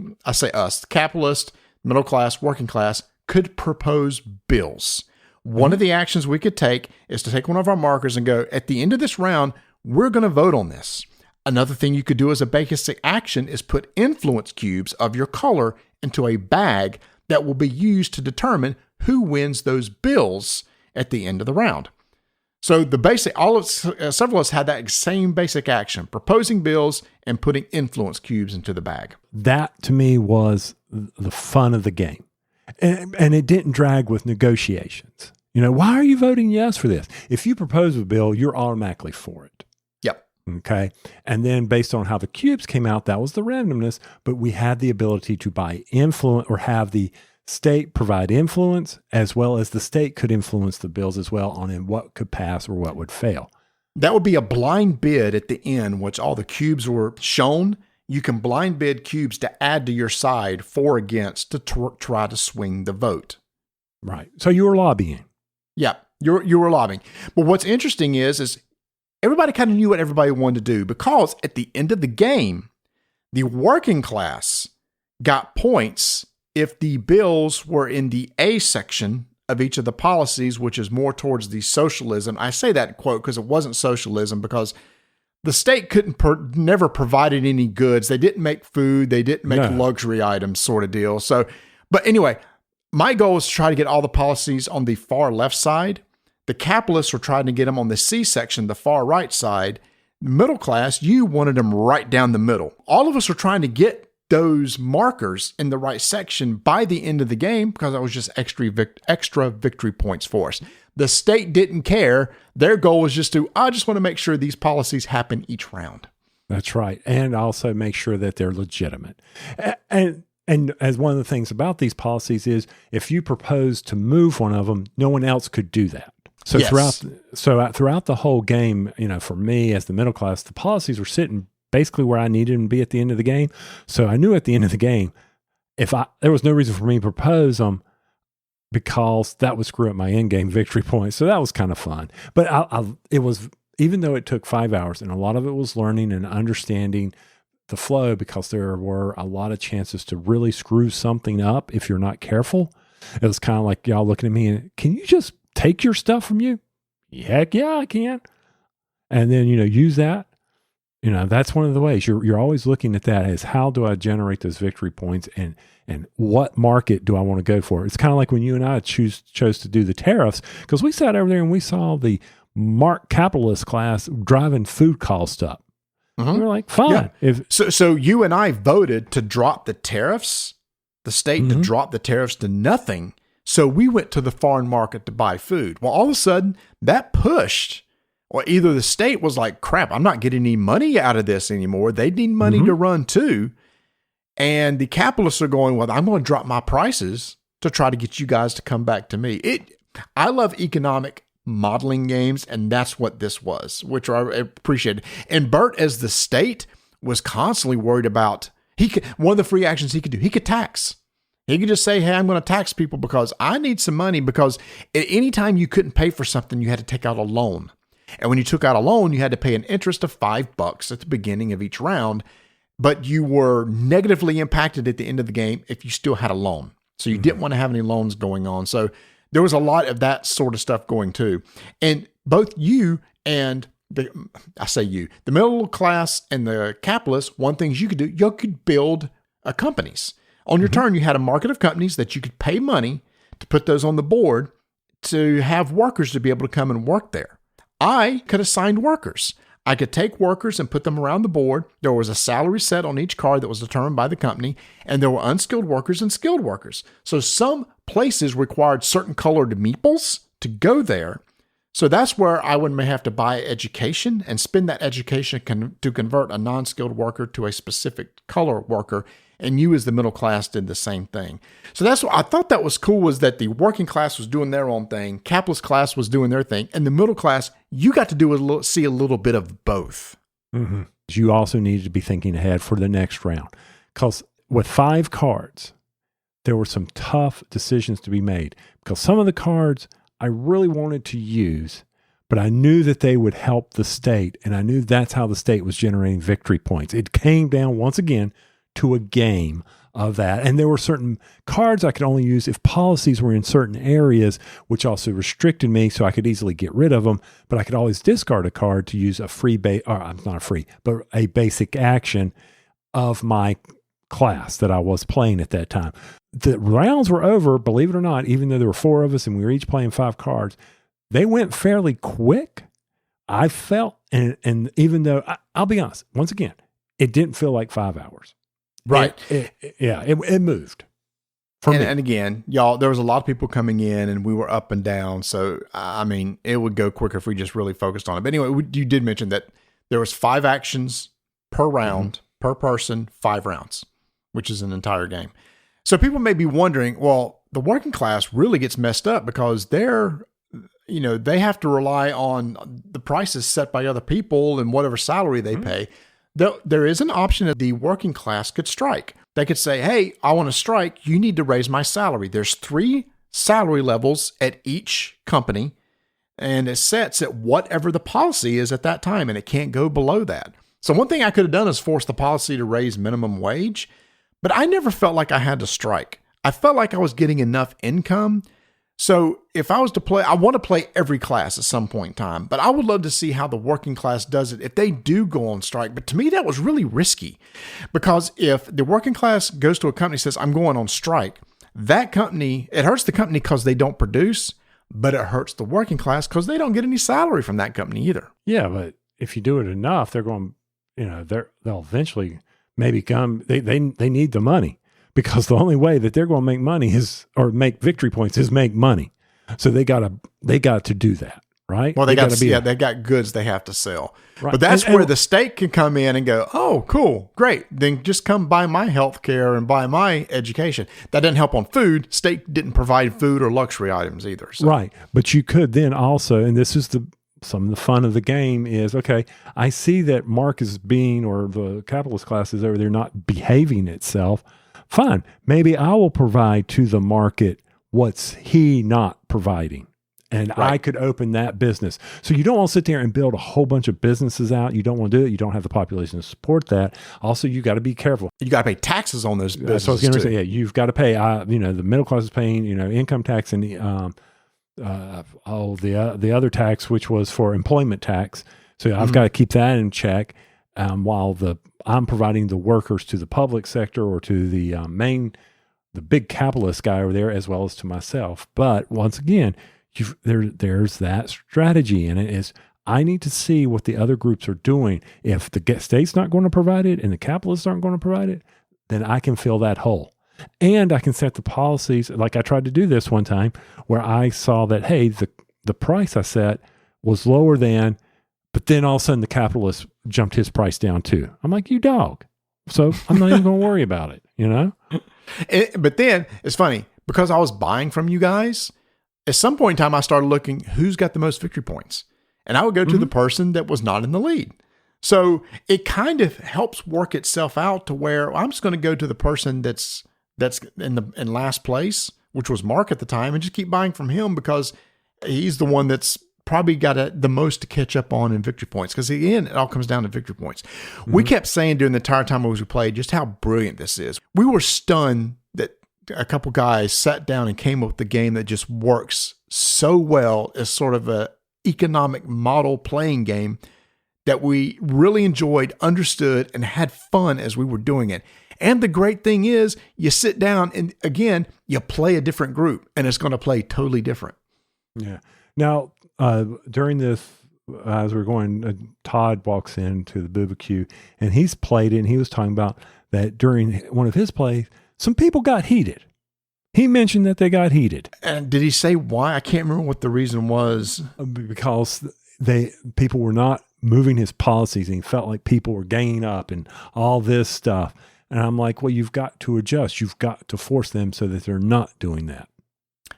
capitalist, middle class, working class, could propose bills. One of the actions we could take is to take one of our markers and go, at the end of this round, we're going to vote on this. Another thing you could do as a basic action is put influence cubes of your color into a bag that will be used to determine who wins those bills at the end of the round. So several of us had that same basic action, proposing bills and putting influence cubes into the bag. That to me was the fun of the game. And it didn't drag with negotiations. Why are you voting yes for this? If you propose a bill, you're automatically for it. Yep. Okay. And then based on how the cubes came out, that was the randomness, but we had the ability to buy influence or have the state provide influence, as well as the state could influence the bills as well on in what could pass or what would fail. That would be a blind bid at the end, which all the cubes were shown. You can blind bid cubes to add to your side for or against to try to swing the vote. Right. So you were lobbying. Yeah, you were lobbying. But what's interesting is everybody kind of knew what everybody wanted to do, because at the end of the game, the working class got points if the bills were in the A section of each of the policies, which is more towards the socialism. I say that quote because it wasn't socialism, because the state never provided any goods. They didn't make food. They didn't make luxury items, sort of deal. So, but anyway, my goal was to try to get all the policies on the far left side. The capitalists were trying to get them on the C section, the far right side. Middle class, you wanted them right down the middle. All of us were trying to get those markers in the right section by the end of the game, because that was just extra victory points for us. The state didn't care. Their goal was just I just want to make sure these policies happen each round. That's right. And also make sure that they're legitimate. And as one of the things about these policies is, if you propose to move one of them, no one else could do that. So yes. throughout the whole game, for me as the middle class, the policies were sitting basically where I needed them to be at the end of the game. So I knew at the end of the game, there was no reason for me to propose them, because that would screw up my in-game victory points. So that was kind of fun. But it was, even though it took 5 hours, and a lot of it was learning and understanding the flow, because there were a lot of chances to really screw something up if you're not careful. It was kind of like y'all looking at me and, can you just take your stuff from you? Heck yeah, I can. And then, use that. That's one of the ways you're always looking at that as, how do I generate those victory points, and what market do I want to go for? It's kind of like when you and I chose to do the tariffs, because we sat over there and we saw the capitalist class driving food costs up. Mm-hmm. We were like, fine. Yeah. So you and I voted to drop the tariffs, the state to drop the tariffs to nothing. So we went to the foreign market to buy food. Well, all of a sudden that pushed, or either the state was like, crap, I'm not getting any money out of this anymore. They need money to run too. And the capitalists are going, well, I'm going to drop my prices to try to get you guys to come back to me. I love economic modeling games, and that's what this was, which I appreciated. And Bert, as the state, was constantly worried about, one of the free actions he could do, he could tax. He could just say, hey, I'm going to tax people because I need some money, because at any time you couldn't pay for something, you had to take out a loan. And when you took out a loan, you had to pay an interest of $5 at the beginning of each round, but you were negatively impacted at the end of the game if you still had a loan. So you didn't want to have any loans going on. So there was a lot of that sort of stuff going too. And both you and the middle class and the capitalists, one thing you could do, you could build companies. On your turn, you had a market of companies that you could pay money to put those on the board to have workers to be able to come and work there. I could assign workers. I could take workers and put them around the board. There was a salary set on each card that was determined by the company, and there were unskilled workers and skilled workers. So some places required certain colored meeples to go there. So that's where I may have to buy education and spend that education to convert a non-skilled worker to a specific color worker. And you as the middle class did the same thing. So that's what I thought that was cool, was that the working class was doing their own thing, capitalist class was doing their thing, and the middle class, you got to see a little bit of both. Mm-hmm. You also needed to be thinking ahead for the next round, because with 5 cards, there were some tough decisions to be made, because some of the cards I really wanted to use, but I knew that they would help the state, and I knew that's how the state was generating victory points. It came down once again to a game of that. And there were certain cards I could only use if policies were in certain areas, which also restricted me, so I could easily get rid of them. But I could always discard a card to use a basic action of my class that I was playing at that time. The rounds were over, believe it or not, even though there were 4 of us and we were each playing 5 cards. They went fairly quick. I felt, and even though, I'll be honest, once again, it didn't feel like 5 hours. Right. It moved. And again, y'all, there was a lot of people coming in and we were up and down. So, I mean, it would go quicker if we just really focused on it. But anyway, you did mention that there was 5 actions per round, per person, 5 rounds, which is an entire game. So people may be wondering, well, the working class really gets messed up because they have to rely on the prices set by other people and whatever salary they pay. There is an option that the working class could strike. They could say, hey, I want to strike. You need to raise my salary. There's 3 salary levels at each company, and it sets at whatever the policy is at that time, and it can't go below that. So one thing I could have done is force the policy to raise minimum wage, but I never felt like I had to strike. I felt like I was getting enough income. So if I was to play, I want to play every class at some point in time, but I would love to see how the working class does it if they do go on strike. But to me, that was really risky, because if the working class goes to a company and says, I'm going on strike, that company, it hurts the company because they don't produce, but it hurts the working class because they don't get any salary from that company either. Yeah, but if you do it enough, they're going, they'll eventually maybe come, they need the money. Because the only way that they're going to make money make victory points is make money. So they got to do that, right? Well, they got goods they have to sell. Right. But that's where the state can come in and go, oh, cool, great. Then just come buy my health care and buy my education. That doesn't help on food. State didn't provide food or luxury items either. So. Right. But you could then also, and this is some of the fun of the game is, okay, I see that Mark is or the capitalist class is over there not behaving itself. Fine. Maybe I will provide to the market what's he not providing. And I could open that business. So you don't want to sit there and build a whole bunch of businesses out. You don't want to do it. You don't have the population to support that. Also, you got to be careful. You got to pay taxes on those businesses. So I was going to say, you've got to pay, the middle class is paying, income tax and the other tax, which was for employment tax. So I've got to keep that in check while I'm providing the workers to the public sector or to the big capitalist guy over there, as well as to myself. But once again, there's that strategy, and it is, I need to see what the other groups are doing. If the state's not going to provide it and the capitalists aren't going to provide it, then I can fill that hole. And I can set the policies, like I tried to do this one time, where I saw that, hey, the price I set was lower than, but then all of a sudden the capitalist jumped his price down too. I'm like, you dog. So I'm not even going to worry about it, But then it's funny, because I was buying from you guys, at some point in time, I started looking who's got the most victory points. And I would go to the person that was not in the lead. So it kind of helps work itself out to where I'm just going to go to the person that's in last place, which was Mark at the time, and just keep buying from him because he's the one that's probably got the most to catch up on in victory points. Because again, it all comes down to victory points. We kept saying during the entire time we played just how brilliant this is. We were stunned that a couple guys sat down and came up with a game that just works so well as sort of a economic model playing game that we really enjoyed, understood, and had fun as we were doing it. And the great thing is, you sit down and again, you play a different group, and it's going to play totally different. Yeah. Now, during this, as we're going, Todd walks into the BooBQ, and he's played it, and he was talking about that during one of his plays, some people got heated. He mentioned that they got heated. And did he say why? I can't remember what the reason was. Because people were not moving his policies, and he felt like people were ganging up and all this stuff. And I'm like, well, you've got to adjust. You've got to force them so that they're not doing that.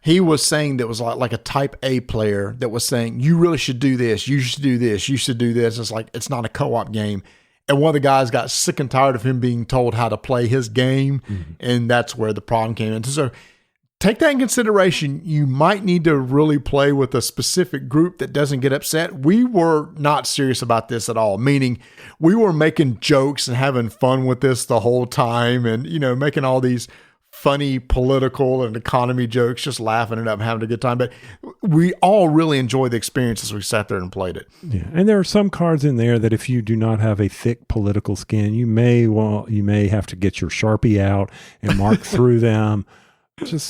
He was saying that was like a type A player that was saying, you really should do this. You should do this. You should do this. It's like, it's not a co-op game. And one of the guys got sick and tired of him being told how to play his game. And that's where the problem came in. So take that in consideration. You might need to really play with a specific group that doesn't get upset. We were not serious about this at all, meaning we were making jokes and having fun with this the whole time and, making all these funny political and economy jokes, just laughing it up and having a good time. But we all really enjoyed the experience as we sat there and played it. Yeah. And there are some cards in there that if you do not have a thick political skin, you may have to get your Sharpie out and mark through them. Just, it's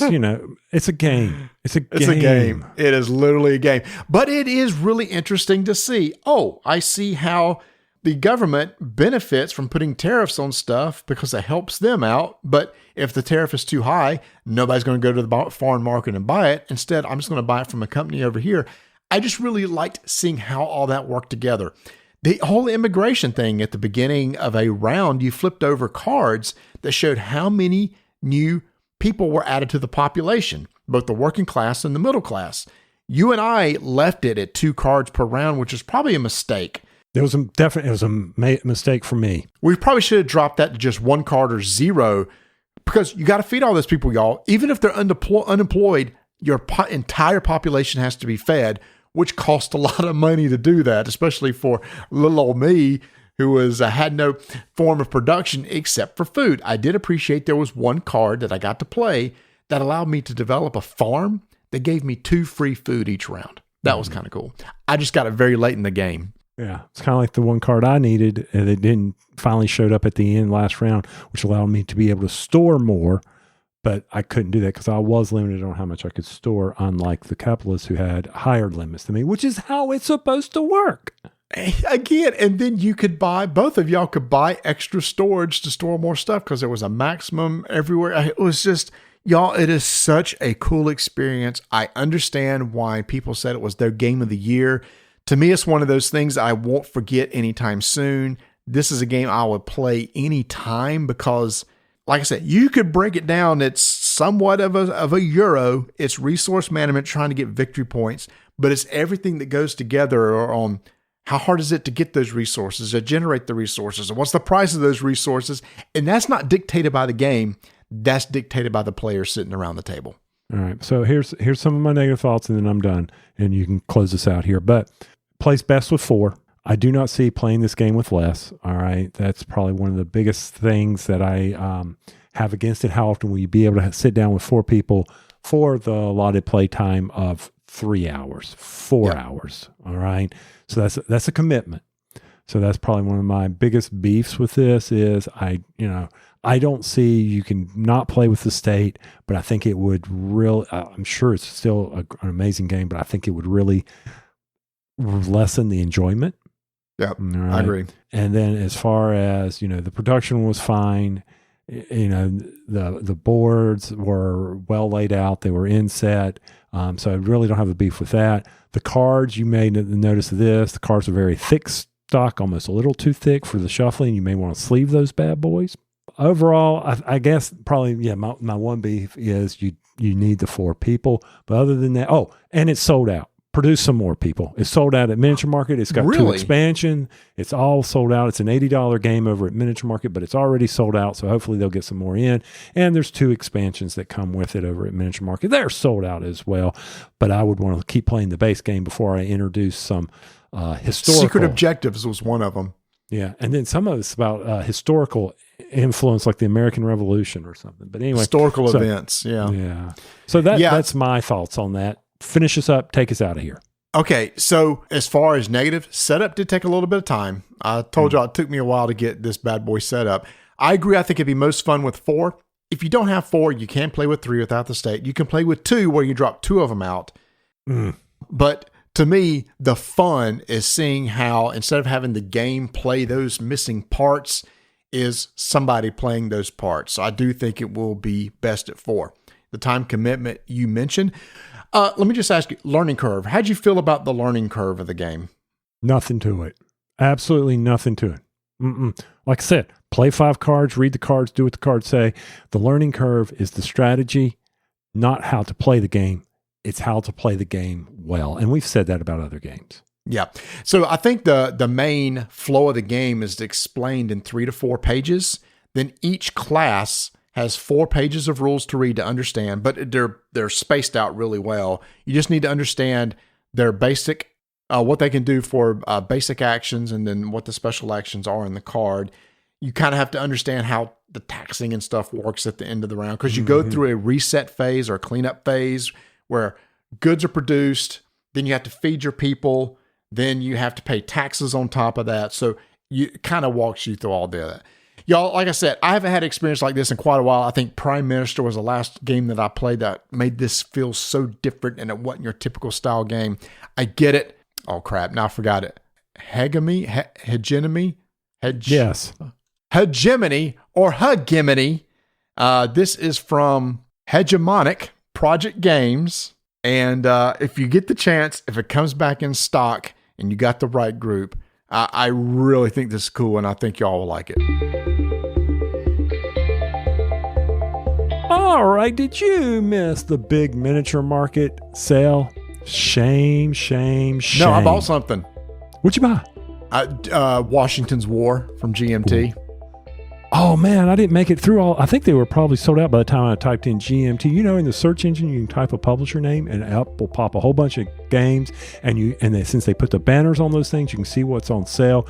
a game. It's a game. It is literally a game. But it is really interesting to see. Oh, I see how the government benefits from putting tariffs on stuff because it helps them out. But if the tariff is too high, nobody's going to go to the foreign market and buy it. Instead, I'm just going to buy it from a company over here. I just really liked seeing how all that worked together. The whole immigration thing at the beginning of a round, you flipped over cards that showed how many new people were added to the population, both the working class and the middle class. You and I left it at 2 cards per round, which is probably a mistake. It was a mistake for me. We probably should have dropped that to just 1 card or 0, because you got to feed all those people, y'all. Even if they're unemployed, your entire population has to be fed, which cost a lot of money to do that, especially for little old me, who had no form of production except for food. I did appreciate there was 1 card that I got to play that allowed me to develop a farm that gave me 2 free food each round. That was kind of cool. I just got it very late in the game. Yeah, it's kind of like the 1 card I needed, and it didn't finally showed up at the end last round, which allowed me to be able to store more, but I couldn't do that because I was limited on how much I could store, unlike the capitalists who had higher limits than me, which is how it's supposed to work. Again, and then you could both of y'all could buy extra storage to store more stuff because there was a maximum everywhere. It was just, y'all, it is such a cool experience. I understand why people said it was their game of the year. To me, it's one of those things I won't forget anytime soon. This is a game I would play anytime because, like I said, you could break it down. It's somewhat of a Euro. It's resource management, trying to get victory points, but it's everything that goes together on how hard is it to get those resources, to generate the resources, and what's the price of those resources. And that's not dictated by the game. That's dictated by the players sitting around the table. All right. So here's some of my negative thoughts, and then I'm done, and you can close this out here. But plays best with 4. I do not see playing this game with less. All right. That's probably one of the biggest things that I have against it. How often will you be able to sit down with 4 people for the allotted play time of 3 hours, 4 hours? All right. So that's a commitment. So that's probably one of my biggest beefs with this is I don't see you can not play with the state, but I think it would really, I'm sure it's still an amazing game, but I think it would really lessen the enjoyment. Yep, right? I agree. And then as far as, the production was fine. The boards were well laid out. They were inset. So I really don't have a beef with that. The cards, you may notice this, the cards are very thick stock, almost a little too thick for the shuffling. You may want to sleeve those bad boys. Overall, I guess probably, my one beef is you need the 4 people. But other than that, and it's sold out. Produce some more, people. It's sold out at Miniature Market. It's got 2 expansion. It's all sold out. It's an $80 game over at Miniature Market, but it's already sold out. So hopefully they'll get some more in. And there's 2 expansions that come with it over at Miniature Market. They're sold out as well. But I would want to keep playing the base game before I introduce some historical. Secret Objectives was one of them. Yeah. And then some of it's about historical influence, like the American Revolution or something. But anyway. Historical events. Yeah. Yeah. So that's my thoughts on that. Finish us up, take us out of here. Okay, so as far as negative, setup did take a little bit of time. I told y'all it took me a while to get this bad boy set up. I agree, I think it'd be most fun with 4. If you don't have 4, you can play with 3 without the state. You can play with 2 where you drop 2 of them out. But to me, the fun is seeing how instead of having the game play those missing parts, is somebody playing those parts. So I do think it will be best at 4. The time commitment you mentioned. Let me just ask you, learning curve. How'd you feel about the learning curve of the game? Nothing to it. Absolutely nothing to it. Like I said, play 5 cards, read the cards, do what the cards say. The learning curve is the strategy, not how to play the game. It's how to play the game well. And we've said that about other games. Yeah. So I think the main flow of the game is explained in 3 to 4 pages. Then each class has 4 pages of rules to read to understand, but they're spaced out really well. You just need to understand their basic, what they can do for basic actions, and then what the special actions are in the card. You kind of have to understand how the taxing and stuff works at the end of the round, because you go through a reset phase or a cleanup phase where goods are produced, then you have to feed your people, then you have to pay taxes on top of that. So it kind of walks you through all that. Y'all, like I said, I haven't had an experience like this in quite a while. I think Prime Minister was the last game that I played that made this feel so different, and it wasn't your typical style game. I get it. Oh, crap. Now I forgot it. Hegemony? Yes. Hegemony or Hegemony. This is from Hegemonic Project Games. And if you get the chance, if it comes back in stock and you got the right group, I really think this is cool, and I think y'all will like it. All right, did you miss the big miniature market sale? Shame, shame, shame. No, I bought something. What'd you buy? Washington's War from GMT. Ooh. Oh, man, I didn't make it through all. I think they were probably sold out by the time I typed in GMT. You know, in the search engine, you can type a publisher name, and up will pop a whole bunch of games. Since they put the banners on those things, you can see what's on sale.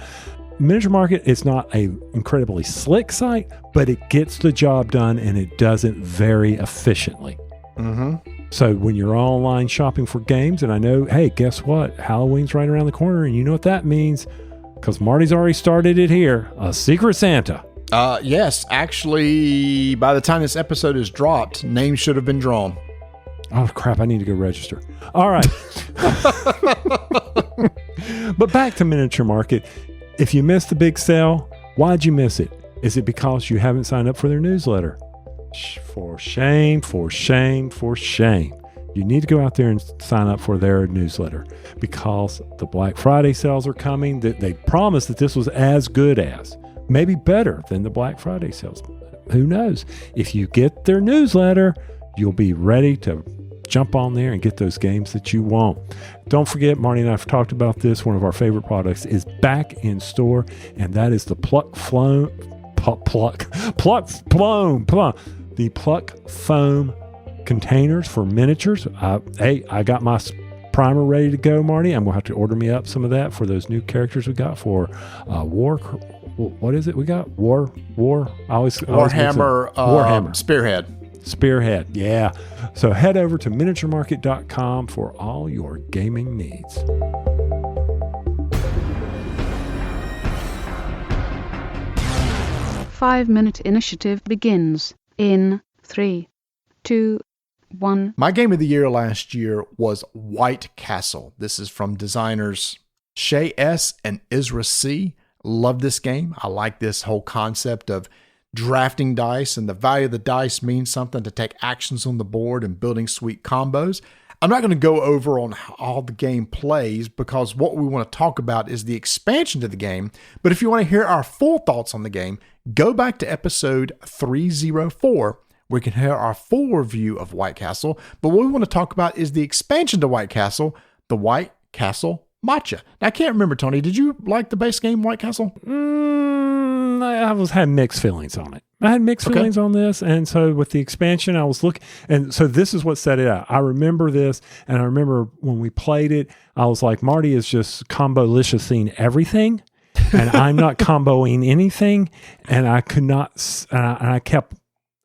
Miniature Market is not an incredibly slick site, but it gets the job done, and it does it very efficiently. Mm-hmm. So when you're online shopping for games, and I know, hey, guess what? Halloween's right around the corner, and you know what that means? Because Marty's already started it here. A Secret Santa. Yes. Actually, by the time this episode is dropped, names should have been drawn. Oh, crap. I need to go register. All right. But back to Miniature Market. If you missed the big sale, why'd you miss it? Is it because you haven't signed up for their newsletter? For shame, for shame, for shame. You need to go out there and sign up for their newsletter because the Black Friday sales are coming. They promised that this was as good as, maybe better than the Black Friday sales. Who knows? If you get their newsletter, you'll be ready to jump on there and get those games that you want. Don't forget, Marty and I have talked about this. One of our favorite products is back in store, and that is the Pluck Foam containers for miniatures. I got my primer ready to go, Marty. I'm going to have to order me up some of that for those new characters we got for War. What is it we got? Warhammer. Spearhead, yeah. So head over to miniaturemarket.com for all your gaming needs. Five-minute initiative begins in 3, 2, 1. My game of the year last year was White Castle. This is from designers Shay S. and Isra C. Love this game. I like this whole concept of drafting dice, and the value of the dice means something to take actions on the board and building sweet combos. I'm not going to go over on how the game plays because what we want to talk about is the expansion to the game. But if you want to hear our full thoughts on the game, go back to episode 304. We can hear our full review of White Castle. But what we want to talk about is the expansion to White Castle, the White Castle Matcha. Now, I can't remember, Tony, did you like the base game White Castle? I had mixed feelings on it. I had mixed feelings on this. And so with the expansion, I was looking. And so this is what set it out. I remember this. And I remember when we played it, I was like, Marty is just combo-liciousing everything. And I'm not comboing anything. And I could not. And I kept.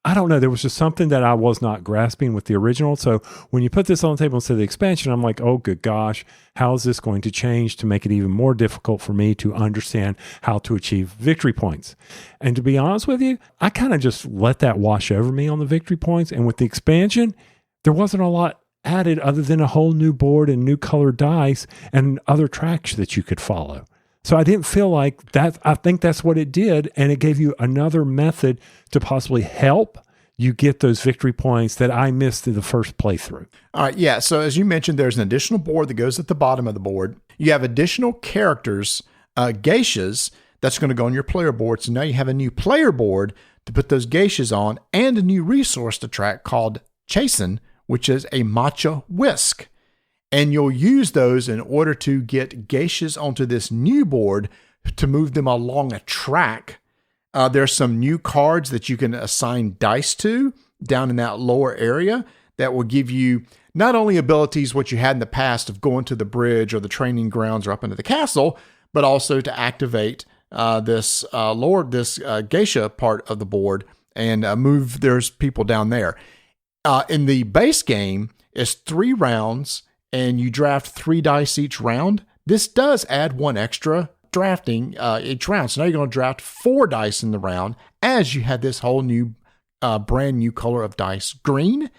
I don't know. There was just something that I was not grasping with the original. So when you put this on the table instead of the expansion, I'm like, oh, good gosh, how is this going to change to make it even more difficult for me to understand how to achieve victory points? And to be honest with you, I kind of just let that wash over me on the victory points. And with the expansion, there wasn't a lot added other than a whole new board and new colored dice and other tracks that you could follow. So I didn't feel like that. I think that's what it did. And it gave you another method to possibly help you get those victory points that I missed in the first playthrough. All right. Yeah. So as you mentioned, there's an additional board that goes at the bottom of the board. You have additional characters, geishas, that's going to go on your player board. So now you have a new player board to put those geishas on and a new resource to track called Chasen, which is a matcha whisk. And you'll use those in order to get geishas onto this new board to move them along a track. There's some new cards that you can assign dice to down in that lower area that will give you not only abilities what you had in the past of going to the bridge or the training grounds or up into the castle, but also to activate this geisha part of the board and move there's people down there. In the base game, it's 3 rounds. And you draft 3 dice each round. This does add 1 extra drafting each round. So now you're going to draft 4 dice in the round as you had this whole new, brand new color of dice, green.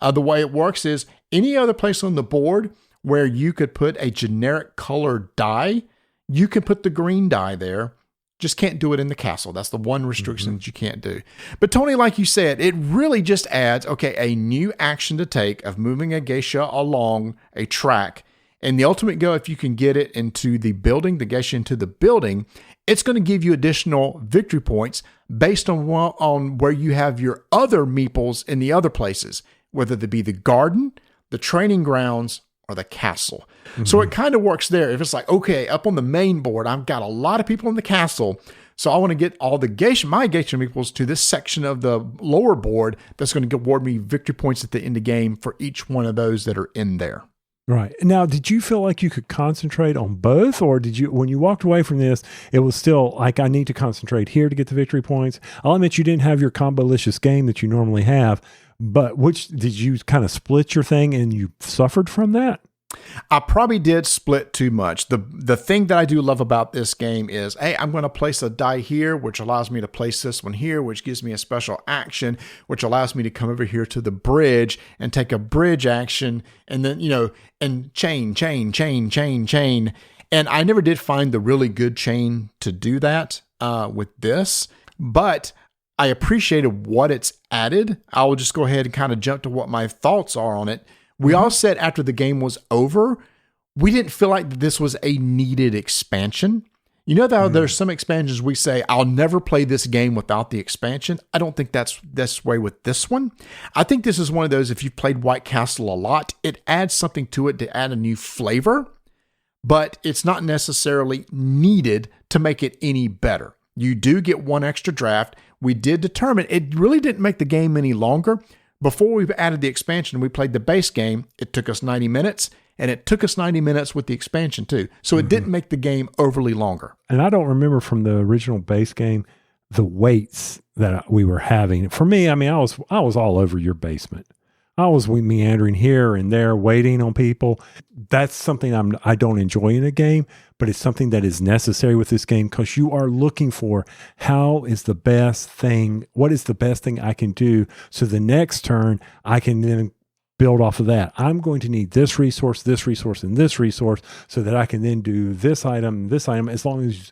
The way it works is any other place on the board where you could put a generic colored die, you can put the green die there. Just can't do it in the castle. That's the one restriction that you can't do. But Tony, like you said, it really just adds, a new action to take of moving a geisha along a track. And the ultimate goal, if you can get it into the building, the geisha into the building, it's going to give you additional victory points based on where you have your other meeples in the other places, whether they be the garden, the training grounds, or the castle. So it kind of works there. If it's like, okay, up on the main board, I've got a lot of people in the castle, so I want to get all the my geisha meeples to this section of the lower board that's going to award me victory points at the end of the game for each one of those that are in there. Right. Now, did you feel like you could concentrate on both, or did you, when you walked away from this, it was still like, I need to concentrate here to get the victory points? I'll admit you didn't have your combo-licious game that you normally have, but which did you kind of split your thing and you suffered from that? I probably did split too much. The thing that I do love about this game is, hey, I'm going to place a die here, which allows me to place this one here, which gives me a special action, which allows me to come over here to the bridge and take a bridge action, and then, and chain. And I never did find the really good chain to do that with this, but I appreciated what it's added. I will just go ahead and kind of jump to what my thoughts are on it. We all said after the game was over, we didn't feel like this was a needed expansion. You know, there's some expansions we say, I'll never play this game without the expansion. I don't think that's this way with this one. I think this is one of those, if you've played White Castle a lot, it adds something to it to add a new flavor, but it's not necessarily needed to make it any better. You do get one extra draft. We did determine it really didn't make the game any longer. Before we added the expansion, we played the base game. It took us 90 minutes, and it took us 90 minutes with the expansion too. So it didn't make the game overly longer. And I don't remember from the original base game the waits that we were having. For me, I mean, I was all over your basement. I was meandering here and there, waiting on people. That's something I don't enjoy in a game, but it's something that is necessary with this game because you are looking for what is the best thing I can do so the next turn I can then build off of that. I'm going to need this resource, and this resource so that I can then do this item, as long as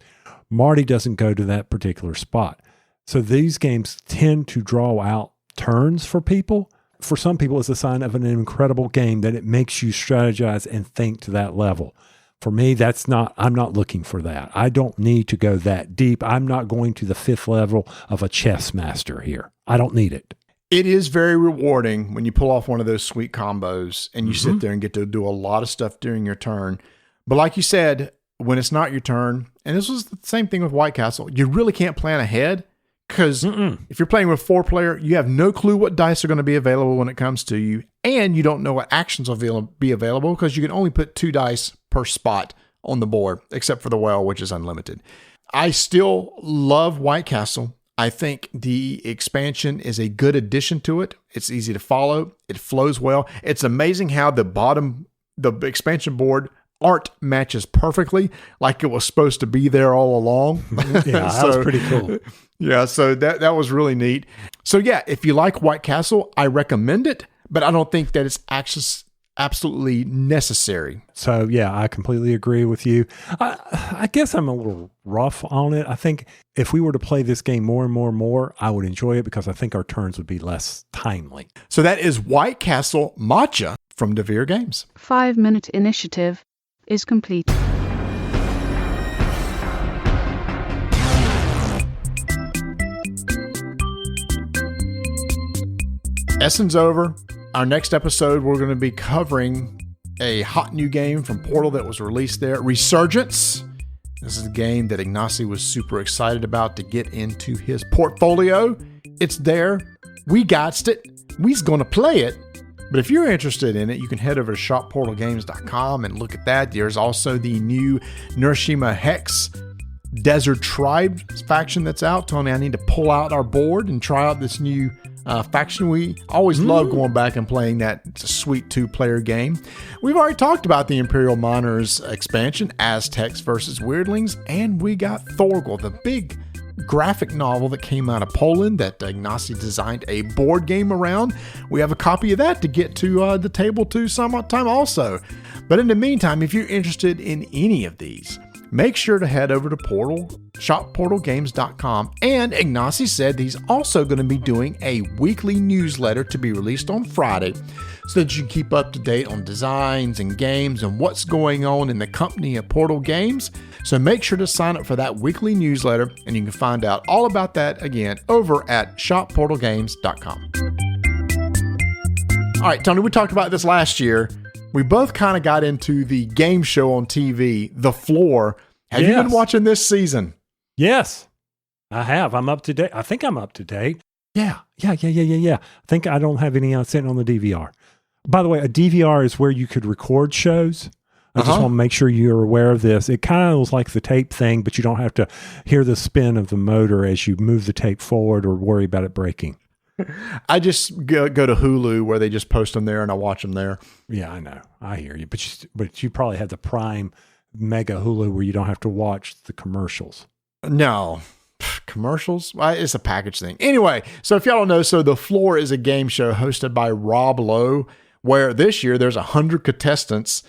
Marty doesn't go to that particular spot. So these games tend to draw out turns for people. For some people, it's a sign of an incredible game that it makes you strategize and think to that level. For me, I'm not looking for that. I don't need to go that deep. I'm not going to the 5th level of a chess master here. I don't need it. It is very rewarding when you pull off one of those sweet combos and you sit there and get to do a lot of stuff during your turn. But like you said, when it's not your turn, and this was the same thing with White Castle, you really can't plan ahead. Because if you're playing with 4-player, you have no clue what dice are going to be available when it comes to you, and you don't know what actions will be available because you can only put 2 dice per spot on the board, except for the well, which is unlimited. I still love White Castle. I think the expansion is a good addition to it. It's easy to follow. It flows well. It's amazing how the expansion board art matches perfectly like it was supposed to be there all along. Yeah, that was pretty cool. Yeah, so that was really neat. So yeah, if you like White Castle, I recommend it, but I don't think that it's absolutely necessary. So yeah, I completely agree with you. I guess I'm a little rough on it. I think if we were to play this game more and more, I would enjoy it because I think our turns would be less timely. So that is White Castle Matcha from DeVere Games. 5-minute initiative is complete. Essen's over. Our next episode, we're going to be covering a hot new game from Portal that was released there, Resurgence. This is a game that Ignacy was super excited about to get into his portfolio. It's there. We gotched it. We's going to play it. But if you're interested in it, you can head over to shopportalgames.com and look at that. There's also the new Nurshima Hex Desert Tribe faction that's out. Tony, I need to pull out our board and try out this new faction. We always love going back and playing that sweet 2-player game. We've already talked about the Imperial Miners expansion, Aztecs versus Weirdlings, and we got Thorgal, the big graphic novel that came out of Poland that Ignacy designed a board game around. We have a copy of that to get to the table to sometime also. But in the meantime, if you're interested in any of these, make sure to head over to shopportalgames.com. And Ignacy said he's also going to be doing a weekly newsletter to be released on Friday so that you can keep up to date on designs and games and what's going on in the company of Portal Games. So make sure to sign up for that weekly newsletter, and you can find out all about that again over at shopportalgames.com. All right, Tony, we talked about this last year. We both kind of got into the game show on TV, The Floor. Have you been watching this season? Yes, I have. I'm up to date. I think I'm up to date. Yeah. I think I don't have any sitting on the DVR. By the way, a DVR is where you could record shows. I just want to make sure you're aware of this. It kind of was like the tape thing, but you don't have to hear the spin of the motor as you move the tape forward or worry about it breaking. I just go to Hulu where they just post them there and I watch them there. Yeah, I know. I hear you. But you probably have the Prime Mega Hulu where you don't have to watch the commercials. No. Commercials? It's a package thing. Anyway, so if y'all don't know, so The Floor is a game show hosted by Rob Lowe, where this year there's 100 contestants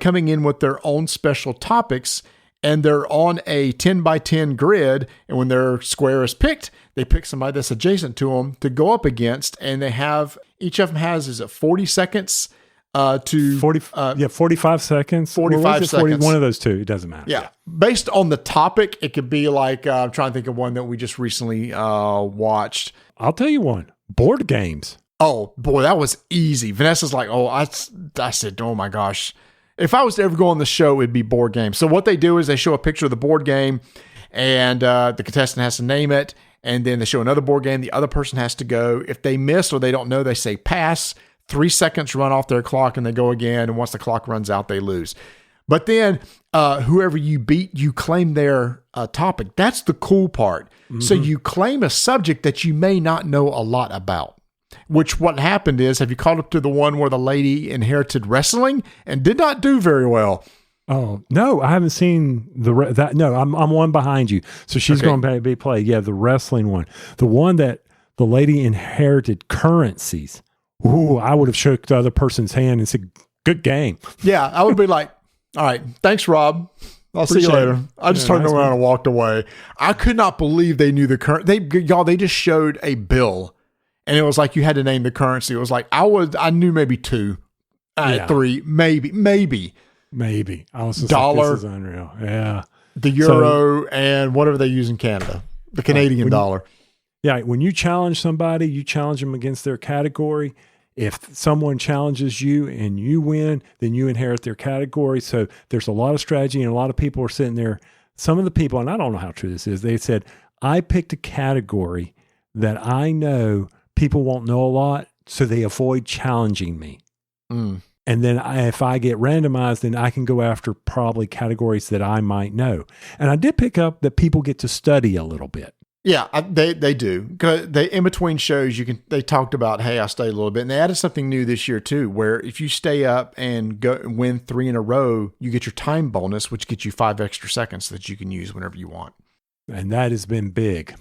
coming in with their own special topics, and they're on a 10 by 10 grid. And when their square is picked, they pick somebody that's adjacent to them to go up against. And they have, each of them has, is it 40 seconds to 45 seconds. 45 seconds. One of those two. It doesn't matter. Yeah. Based on the topic, it could be like, I'm trying to think of one that we just recently watched. I'll tell you one. Board games. Oh boy, that was easy. Vanessa's like, I said, oh my gosh. If I was to ever go on the show, it'd be board games. So what they do is they show a picture of the board game, and the contestant has to name it, and then they show another board game. The other person has to go. If they miss or they don't know, they say pass. 3 seconds run off their clock, and they go again. And once the clock runs out, they lose. But then whoever you beat, you claim their topic. That's the cool part. Mm-hmm. So you claim a subject that you may not know a lot about. Which what happened is, have you caught up to the one where the lady inherited wrestling and did not do very well? Oh, no, I haven't seen that. No, I'm one behind you. So she's going to be played. Yeah, the wrestling one. The one that the lady inherited currencies. Ooh, I would have shook the other person's hand and said, good game. Yeah, I would be like, all right, thanks, Rob. I'll see you later. I just turned around and walked away. I could not believe they knew the currency. They just showed a bill. And it was like you had to name the currency. It was like I knew maybe 2, 3, maybe. I was just dollar, like, this is unreal. Yeah, the euro and whatever they use in Canada, the Canadian dollar. Yeah, when you challenge somebody, you challenge them against their category. If someone challenges you and you win, then you inherit their category. So there's a lot of strategy, and a lot of people are sitting there. Some of the people, and I don't know how true this is, they said, I picked a category that I know people won't know a lot, so they avoid challenging me. And then if I get randomized, then I can go after probably categories that I might know. And I did pick up that people get to study a little bit. Yeah, they do. They in between shows, they talked about, hey, I studied a little bit, and they added something new this year too, where if you stay up and go win 3 in a row, you get your time bonus, which gets you 5 extra seconds that you can use whenever you want. And that has been big.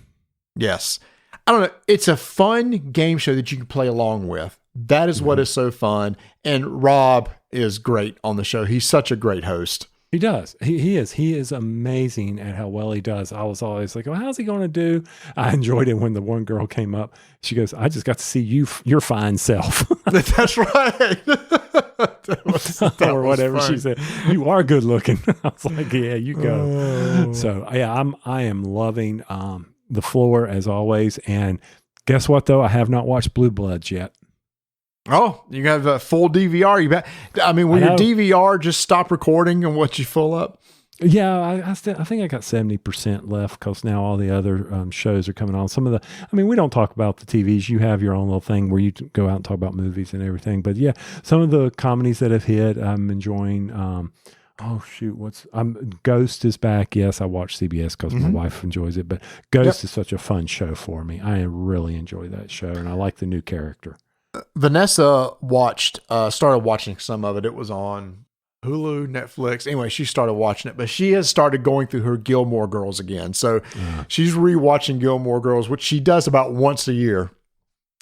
Yes. I don't know. It's a fun game show that you can play along with. That is what is so fun. And Rob is great on the show. He's such a great host. He does. He is. He is amazing at how well he does. I was always like, well, how's he going to do? I enjoyed it when the one girl came up. She goes, I just got to see your fine self. That's right. Or whatever she said. You are good looking. I was like, yeah, you go. Oh. So yeah, I am loving The Floor as always. And guess what though? I have not watched Blue Bloods yet. Oh, you have a full DVR. You bet. I mean, when your DVR just stop recording and what you full up. Yeah, I think I got 70% left because now all the other shows are coming on. Some of we don't talk about the TVs. You have your own little thing where you go out and talk about movies and everything. But yeah, some of the comedies that have hit, I'm enjoying. Ghost is back. Yes, I watch CBS because my wife enjoys it. But Ghost is such a fun show for me. I really enjoy that show, and I like the new character. Vanessa started watching some of it. It was on Hulu, Netflix. Anyway, she started watching it, but she has started going through her Gilmore Girls again. So she's rewatching Gilmore Girls, which she does about once a year.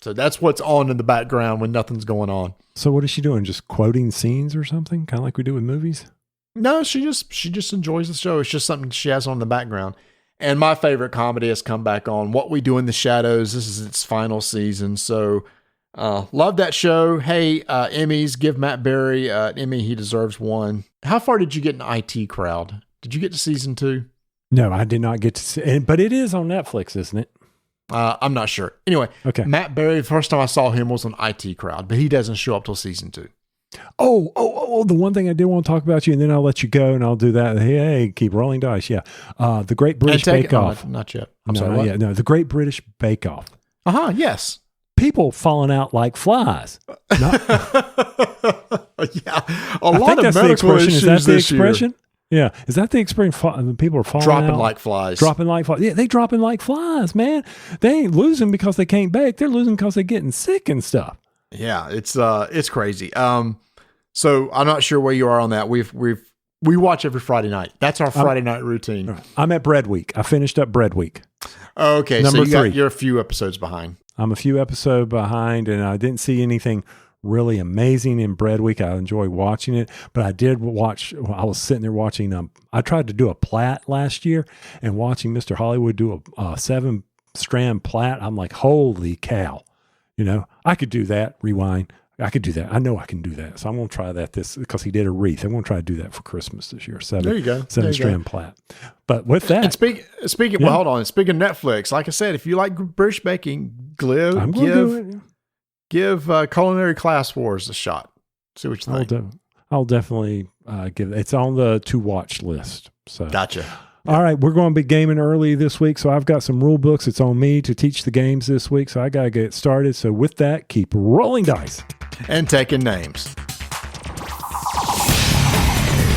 So that's what's on in the background when nothing's going on. So what is she doing? Just quoting scenes or something? Kind of like we do with movies? No, she just enjoys the show. It's just something she has on the background. And my favorite comedy has come back on, What We Do in the Shadows. This is its final season. So love that show. Hey, Emmys, give Matt Berry an Emmy. He deserves one. How far did you get in IT Crowd? Did you get to season 2? No, I did not get to see it, but it is on Netflix, isn't it? I'm not sure. Anyway, okay. Matt Berry, the first time I saw him was on IT Crowd, but he doesn't show up till season 2. Oh, the one thing I did want to talk about you, and then I'll let you go and I'll do that. Hey, keep rolling dice. Yeah. The Great British Bake Off. Not yet. I'm sorry. What? Yeah, no, the Great British Bake Off. Yes. People falling out like flies. Yeah. A lot of medical issues Is that the this expression? year. Yeah. Is that the expression? People are falling dropping out. like flies. Dropping like flies. Yeah, they dropping like flies, man. They ain't losing because they can't bake. They're losing because they're getting sick and stuff. Yeah, it's crazy. So I'm not sure where you are on that. We watch every Friday night. That's our Friday night routine. Right. I'm at Bread Week. I finished up Bread Week. Okay, Number 3. You're a few episodes behind. I'm a few episodes behind, and I didn't see anything really amazing in Bread Week. I enjoy watching it, but I did watch. I was sitting there watching. I tried to do a plait last year, and watching Mr. Hollywood do a 7-strand plait. I'm like, holy cow! I could do that. Rewind. I could do that. I know I can do that. So I'm going to try that because he did a wreath. I'm going to try to do that for Christmas this year. There you go. 7-strand plait. But with that. And speaking, well, hold on. Speaking of Netflix, like I said, if you like British baking, give Culinary Class Wars a shot. See what you think. I'll definitely give it. It's on the to watch list. So gotcha. All right, we're going to be gaming early this week, so I've got some rule books. It's on me to teach the games this week, so I got to get started. So with that, keep rolling dice. And taking names.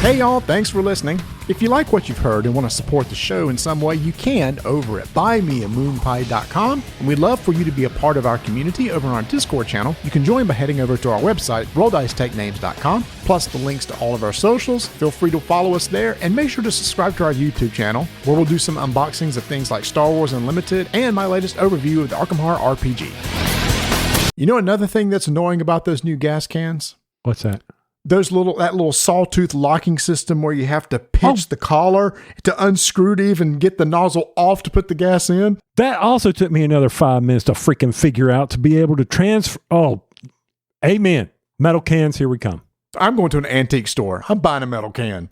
Hey y'all, thanks for listening. If you like what you've heard and want to support the show in some way, you can over at buymeamoonpie.com. And we'd love for you to be a part of our community over on our Discord channel. You can join by heading over to our website, rolldicetakenames.com, plus the links to all of our socials. Feel free to follow us there, and make sure to subscribe to our YouTube channel, where we'll do some unboxings of things like Star Wars Unlimited and my latest overview of the Arkham Horror RPG. You know another thing that's annoying about those new gas cans? What's that? That little sawtooth locking system where you have to pinch the collar to unscrew to even get the nozzle off to put the gas in. That also took me another 5 minutes to freaking figure out to be able to transfer. Oh, amen. Metal cans, here we come. I'm going to an antique store. I'm buying a metal can.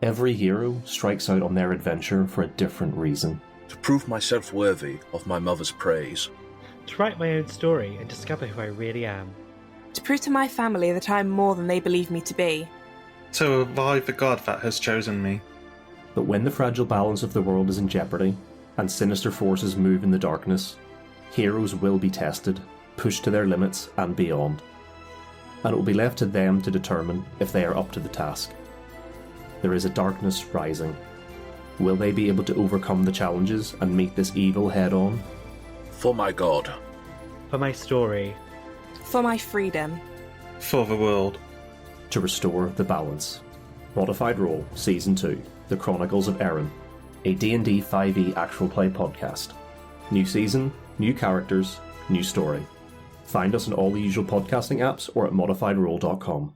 Every hero strikes out on their adventure for a different reason. To prove myself worthy of my mother's praise. To write my own story and discover who I really am. To prove to my family that I am more than they believe me to be. To revive the god that has chosen me. But when the fragile balance of the world is in jeopardy, and sinister forces move in the darkness, heroes will be tested, pushed to their limits and beyond. And it will be left to them to determine if they are up to the task. There is a darkness rising. Will they be able to overcome the challenges and meet this evil head-on? For my god. For my story. For my freedom. For the world. To restore the balance. Modified Role Season 2, The Chronicles of Erin, a D&D 5e actual play podcast. New season, new characters, new story. Find us on all the usual podcasting apps or at modifiedrole.com.